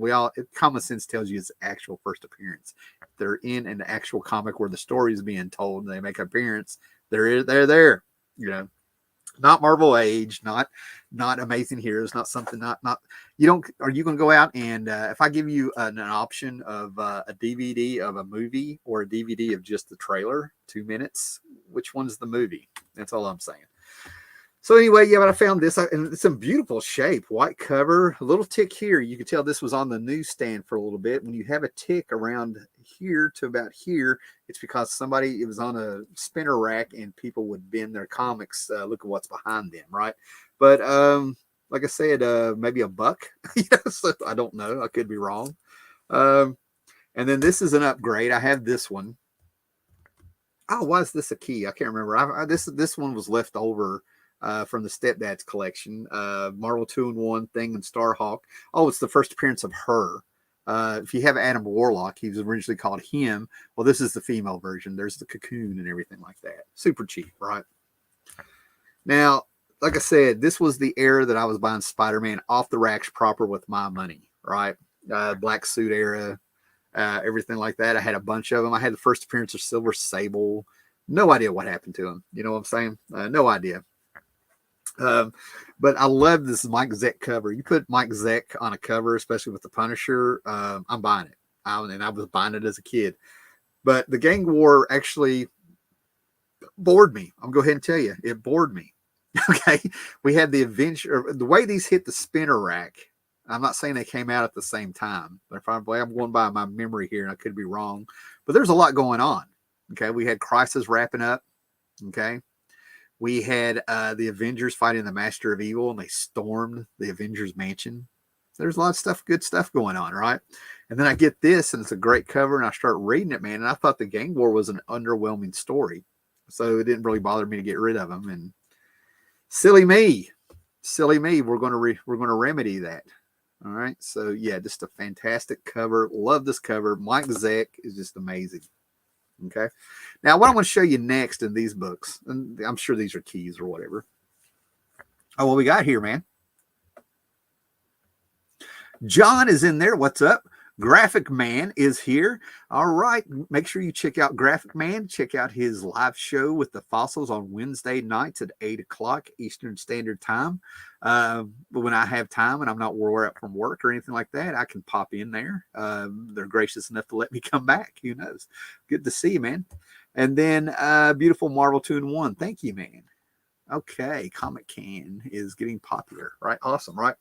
Common sense tells you it's actual first appearance. If they're in an actual comic where the story is being told and they make an appearance, they're there, not Marvel Age, not Amazing Heroes, not something, not you don't. Are you going to go out and if I give you an option of a DVD of a movie or a DVD of just the trailer, 2 minutes, which one's the movie? That's all I'm saying. So anyway, but I found this, and it's in beautiful shape, white cover, a little tick here. You can tell this was on the newsstand for a little bit. When you have a tick around here to about here, it's because it was on a spinner rack and people would bend their comics. Look at what's behind them, right? But like I said, maybe a buck. So I don't know. I could be wrong. And then this is an upgrade. I have this one. Oh, why is this a key? I can't remember. This one was left over from the stepdad's collection. Marvel 2-in-1 Thing and Starhawk. Oh, it's the first appearance of her. If you have Adam Warlock, he was originally called him. Well, this is the female version. There's the cocoon and everything like that. Super cheap, right? Now, like I said, this was the era that I was buying Spider-Man off the racks proper with my money, right? Black suit era, everything like that. I had a bunch of them. I had the first appearance of Silver Sable. No idea what happened to him. You know what I'm saying? No idea. But I love this Mike Zeck cover. You put Mike Zeck on a cover, especially with the Punisher, I'm buying it. And I was buying it as a kid. But the Gang War actually bored me. I'm going to go ahead and tell you, it bored me. Okay, we had the Avenger. The way these hit the spinner rack, I'm not saying they came out at the same time, but I'm going by my memory here, and I could be wrong. But there's a lot going on. Okay, we had Crisis wrapping up. Okay, we had the Avengers fighting the Master of Evil, and they stormed the Avengers mansion. There's a lot of stuff, good stuff going on, right? And then I get this, and it's a great cover, and I start reading it, man. And I thought the Gang War was an underwhelming story, so it didn't really bother me to get rid of them. And silly me, we're going to remedy that. All right, so yeah, just a fantastic cover. Love this cover. Mike Zeck is just amazing. Okay, now what I want to show you next in these books, and I'm sure these are keys or whatever. Oh, what we got here, man? John is in there. What's up? Graphic Man is here. All right. Make sure you check out Graphic Man. Check out his live show with the Fossils on Wednesday nights at 8 o'clock Eastern Standard Time. But when I have time and I'm not wore out from work or anything like that, I can pop in there. They're gracious enough to let me come back. Who knows? Good to see you, man. And then beautiful Marvel 2-in-1. Thank you, man. Okay. Comic Can is getting popular, right? Awesome, right?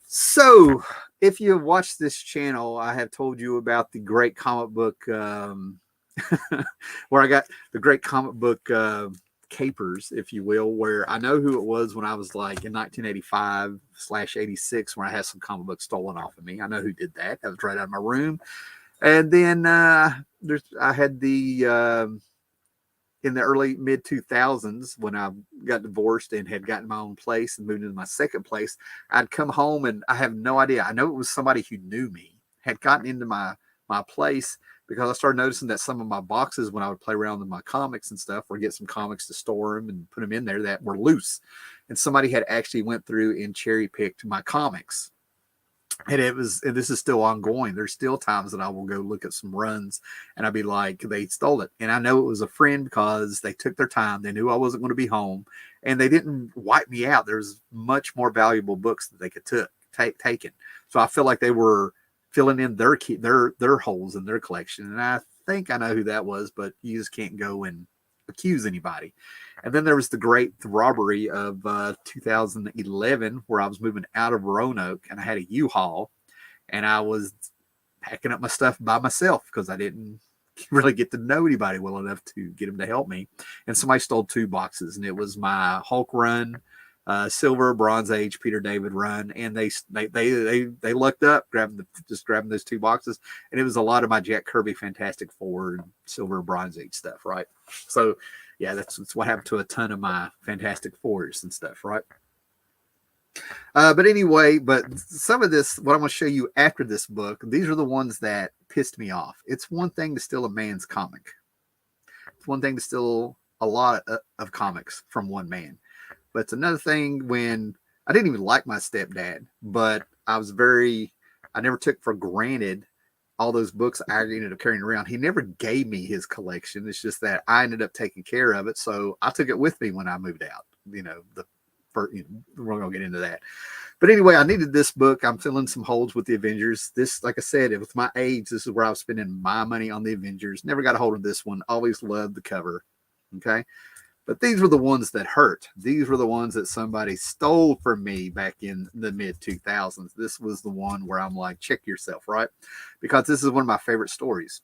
So, if you have watched this channel, I have told you about the great comic book, where I got the great comic book capers, if you will, where I know who it was when I was like in 1985/86, when I had some comic books stolen off of me. I know who did that. That was right out of my room. And then I had the in the early mid 2000s, when I got divorced and had gotten my own place and moved into my second place, I'd come home and I have no idea. I know it was somebody who knew me, had gotten into my place, because I started noticing that some of my boxes, when I would play around with my comics and stuff, or get some comics to store them and put them in there, that were loose. And somebody had actually went through and cherry picked my comics. And this is still ongoing. There's still times that I will go look at some runs and I'll be like, they stole it. And I know it was a friend, because they took their time. They knew I wasn't going to be home, and they didn't wipe me out. There's much more valuable books that they could taken. So I feel like they were filling in their holes in their collection. And I think I know who that was, but you just can't go and accuse anybody. And then there was the great robbery of 2011, where I was moving out of Roanoke, and I had a U-Haul, and I was packing up my stuff by myself because I didn't really get to know anybody well enough to get them to help me. And somebody stole 2 boxes, and it was my Hulk run, Silver, Bronze Age, Peter David run, and they lucked up, grabbing those 2 boxes, and it was a lot of my Jack Kirby Fantastic Four, Silver, Bronze Age stuff, right? So yeah, that's what happened to a ton of my Fantastic Fours and stuff, right? But anyway, some of this, what I'm going to show you after this book, these are the ones that pissed me off. It's one thing to steal a man's comic. It's one thing to steal a lot of comics from one man. But it's another thing when I didn't even like my stepdad, but I never took for granted all those books I ended up carrying around. He never gave me his collection. It's just that I ended up taking care of it. So I took it with me when I moved out. We're going to get into that. But anyway, I needed this book. I'm filling some holes with the Avengers. This, like I said, with my age, this is where I was spending my money on the Avengers. Never got a hold of this one. Always loved the cover. Okay. But these were the ones that hurt. These were the ones that somebody stole from me back in the mid 2000s. This was the one where I'm like, check yourself, right? Because this is one of my favorite stories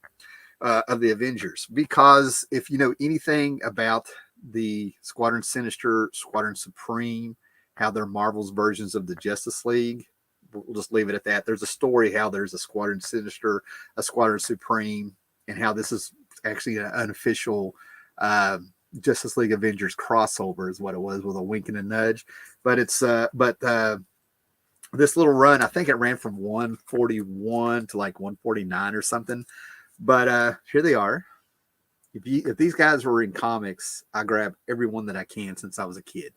of the Avengers. Because if you know anything about the Squadron Sinister, Squadron Supreme, how they're Marvel's versions of the Justice League. We'll just leave it at that. There's a story how there's a Squadron Sinister, a Squadron Supreme, and how this is actually an unofficial Justice League Avengers crossover is what it was, with a wink and a nudge. But it's this little run, I think it ran from 141 to like 149 or something. But here they are. If these guys were in comics, I grab every one that I can since I was a kid.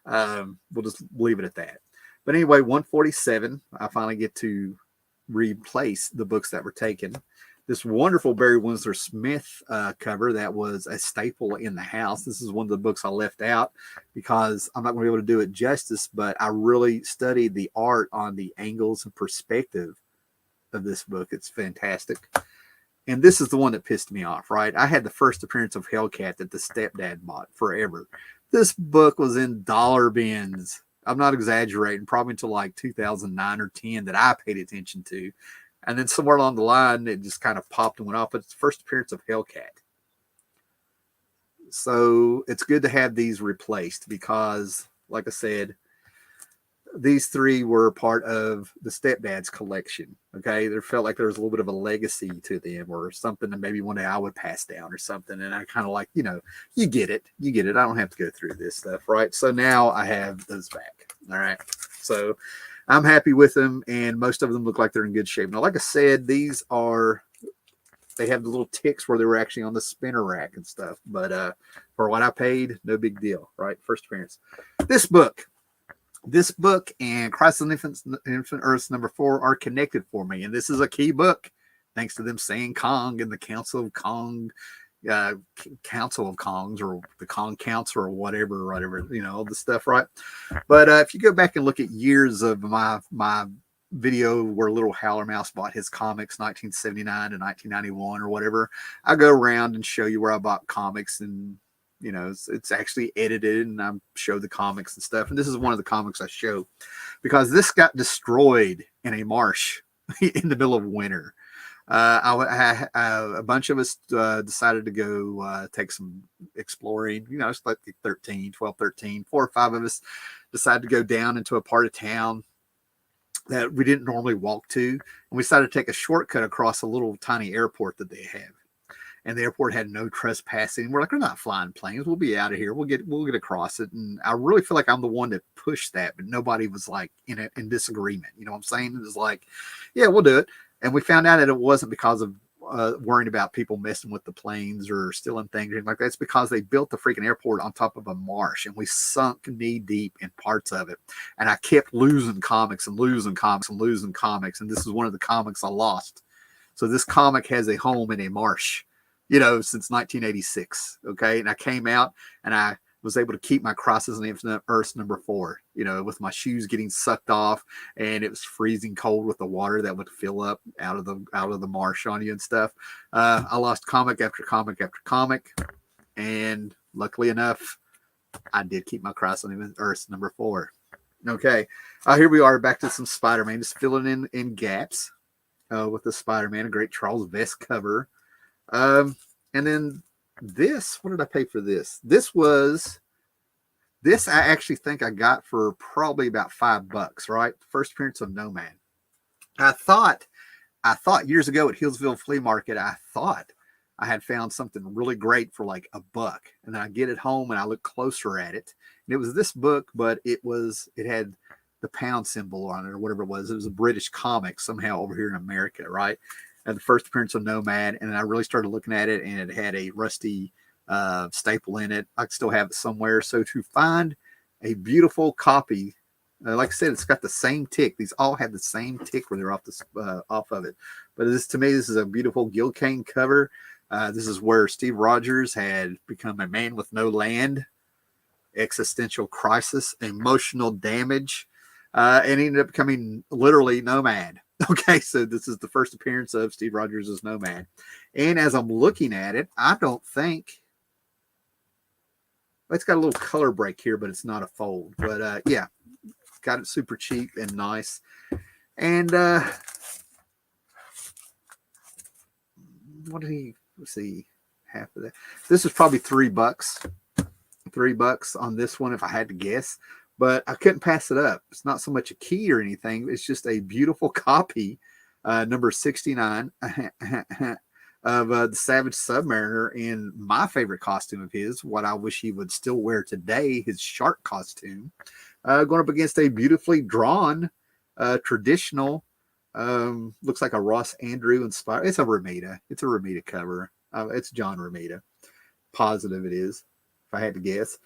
We'll just leave it at that. But anyway, 147, I finally get to replace the books that were taken. This wonderful Barry Windsor Smith cover that was a staple in the house. This is one of the books I left out because I'm not going to be able to do it justice, but I really studied the art on the angles and perspective of this book. It's fantastic. And this is the one that pissed me off, right? I had the first appearance of Hellcat that the stepdad bought forever. This book was in dollar bins. I'm not exaggerating, probably until like 2009 or 10 that I paid attention to. And then somewhere along the line, it just kind of popped and went off. But it's the first appearance of Hellcat. So it's good to have these replaced because, like I said, these three were part of the stepdad's collection. Okay, there felt like there was a little bit of a legacy to them or something that maybe one day I would pass down or something. And I kind of like, you get it. I don't have to go through this stuff, right? So now I have those back. All right. So I'm happy with them, and most of them look like they're in good shape. Now, like I said, they have the little ticks where they were actually on the spinner rack and stuff. But for what I paid, no big deal, right? First appearance. This book and Crisis on Infinite Earths #4 are connected for me, and this is a key book, thanks to them saying Kong and the Council of Kong, Council of Kongs, or the Kong Council, or whatever, all the stuff, right? But if you go back and look at years of my video where Little Howler Mouse bought his comics, 1979 to 1991 or whatever, I go around and show you where I bought comics, and it's actually edited, and I show the comics and stuff. And this is one of the comics I show because this got destroyed in a marsh in the middle of winter. A bunch of us decided to go take some exploring. It's like 12, 13, 4 or 5 of us decided to go down into a part of town that we didn't normally walk to. And we decided to take a shortcut across a little tiny airport that they have. And the airport had no trespassing. We're like, we're not flying planes. We'll be out of here. We'll get across it. And I really feel like I'm the one that pushed that, but nobody was like in disagreement. You know what I'm saying? It was like, yeah, we'll do it. And we found out that it wasn't because of worrying about people messing with the planes or stealing things or anything like that. It's because they built the freaking airport on top of a marsh, and we sunk knee deep in parts of it. And I kept losing comics and losing comics and losing comics. And this is one of the comics I lost. So this comic has a home in a marsh, since 1986. Okay. And I came out and I was able to keep my Crisis on Infinite Earths #4, with my shoes getting sucked off, and it was freezing cold with the water that would fill up out of the marsh on you and stuff. I lost comic after comic after comic, and luckily enough, I did keep my Crisis on Infinite Earths #4. Okay. Here we are back to some Spider-Man, just filling in gaps with the Spider-Man, a great Charles Vess cover. And then this, what did I pay for this? This I actually think I got for probably about $5, right? First appearance of Nomad. I thought years ago at Hillsville Flea Market, I thought I had found something really great for like $1. And then I get it home and I look closer at it. And it was this book, but it had the pound symbol on it or whatever it was. It was a British comic somehow over here in America, right? And the first appearance of Nomad. And I really started looking at it, and it had a rusty staple in it. I still have it somewhere. So to find a beautiful copy, like I said, it's got the same tick. These all have the same tick where they're off of it. But to me, this is a beautiful Gil Kane cover. This is where Steve Rogers had become a man with no land, existential crisis, emotional damage, and he ended up becoming literally Nomad. Okay, so this is the first appearance of Steve Rogers as Nomad. And as I'm looking at it, I don't think... It's got a little color break here, but it's not a fold. But yeah, got it super cheap and nice. And what did he... Let's see, half of that. This is probably $3. $3 on this one if I had to guess. but I couldn't pass it up. It's not so much a key or anything. It's just a beautiful copy, number 69 of the Savage Submariner in my favorite costume of his, what I wish he would still wear today, his shark costume, going up against a beautifully drawn, traditional, looks like a Ross Andrew inspired. It's a Romita. It's a Romita cover. It's John Romita. Positive it is, if I had to guess.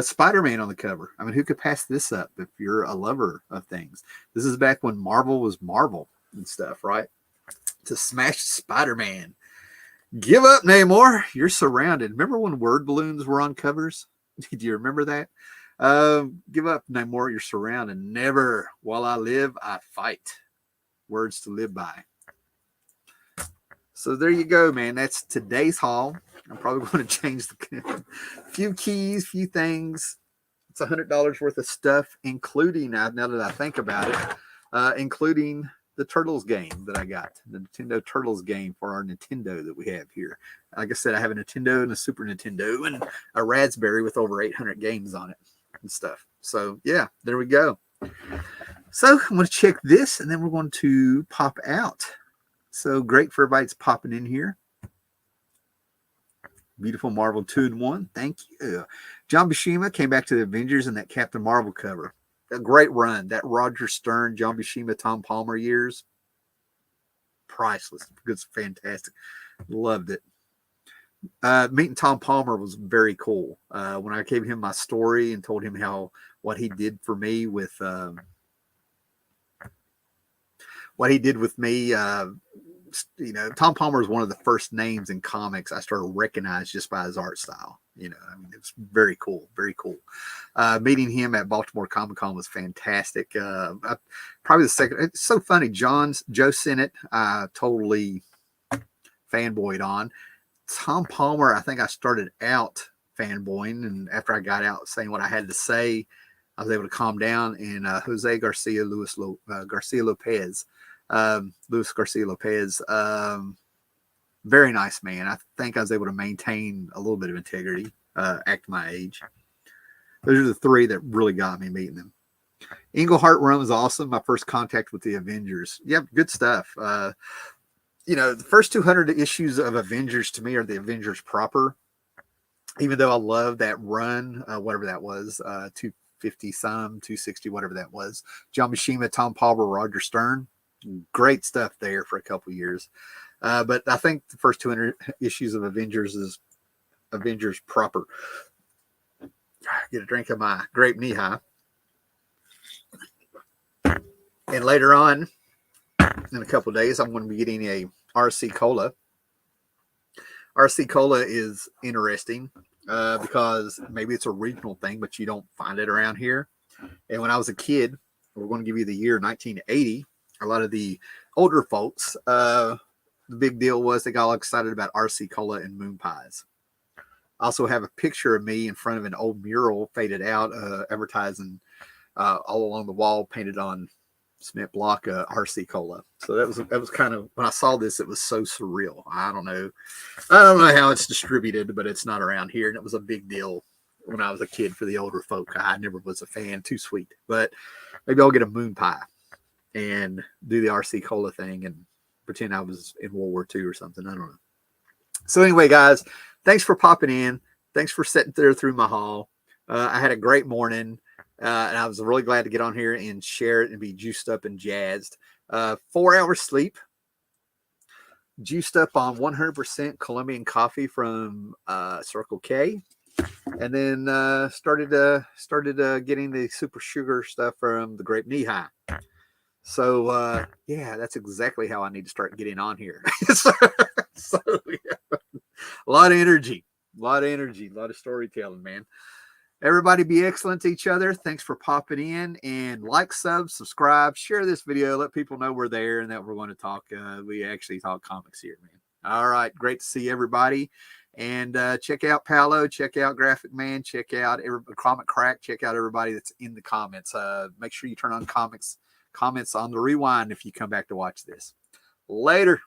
Spider-Man on the cover. I mean, who could pass this up if you're a lover of things? This is back when Marvel was Marvel and stuff, right? To smash Spider-Man. Give up, Namor. You're surrounded. Remember when word balloons were on covers? Do you remember that? Give up, Namor. You're surrounded. Never, while I live, I fight. Words to live by. So there you go, man. That's today's haul. I'm probably going to change the few keys, few things. It's $100 worth of stuff, including, now that I think about it, including the Turtles game that I got, the Nintendo Turtles game for our Nintendo that we have here. Like I said, I have a Nintendo and a Super Nintendo and a Raspberry with over 800 games on it and stuff. So yeah, there we go. So I'm going to check this and then we're going to pop out. So great for everybody that's popping in here. Beautiful Marvel 2-in-1. Thank you. John Buscema came back to the Avengers in that Captain Marvel cover. A great run. That Roger Stern, John Buscema, Tom Palmer years. Priceless. Good, fantastic. Loved it. Meeting Tom Palmer was very cool. When I gave him my story and told him what he did for me with Tom Palmer is one of the first names in comics I started to recognize just by his art style. I mean, it's very cool, very cool. Meeting him at Baltimore Comic-Con was fantastic. Probably the second. It's so funny. Joe Sennett, totally fanboyed on. Tom Palmer, I think I started out fanboying, and after I got out saying what I had to say, I was able to calm down. And Jose Garcia Lopez, very nice man. I think I was able to maintain a little bit of integrity, act my age. Those are the three that really got me meeting them. Englehart Run was awesome. My first contact with the Avengers. Yep, good stuff. The first 200 issues of Avengers to me are the Avengers proper. Even though I love that run, whatever that was, 250 some, 260, whatever that was. John Buscema, Tom Palmer, Roger Stern. Great stuff there for a couple years. But I think the first 200 issues of Avengers is Avengers proper. Get a drink of my grape knee-high. And later on, in a couple of days, I'm going to be getting a RC Cola. RC Cola is interesting because maybe it's a regional thing, but you don't find it around here. And when I was a kid, we're going to give you the year 1980. A lot of the older folks, the big deal was they got all excited about RC Cola and moon pies. I also have a picture of me in front of an old mural faded out, advertising all along the wall, painted on cement block, RC Cola. So that was kind of, when I saw this, it was so surreal. I don't know how it's distributed, but it's not around here, and it was a big deal when I was a kid for the older folk. I never was a fan. Too sweet. But maybe I'll get a moon pie and do the RC Cola thing and pretend I was in World War II or something. I don't know. So anyway, guys, thanks for popping in. Thanks for sitting there through my haul. I had a great morning, and I was really glad to get on here and share it and be juiced up and jazzed. 4 hours sleep, juiced up on 100% Colombian coffee from Circle K, and then started getting the super sugar stuff from the Grape Knee High. So yeah, that's exactly how I need to start getting on here. so yeah. A lot of energy, a lot of storytelling, man. Everybody be excellent to each other. Thanks for popping in, and like, subscribe, share this video, let people know we're there and that we're going to talk. We actually talk comics here, man. All right, great to see everybody. And check out Paolo, check out Graphic Man, check out Comic Crack, check out everybody that's in the comments. Make sure you turn on comments on the rewind if you come back to watch this. Later.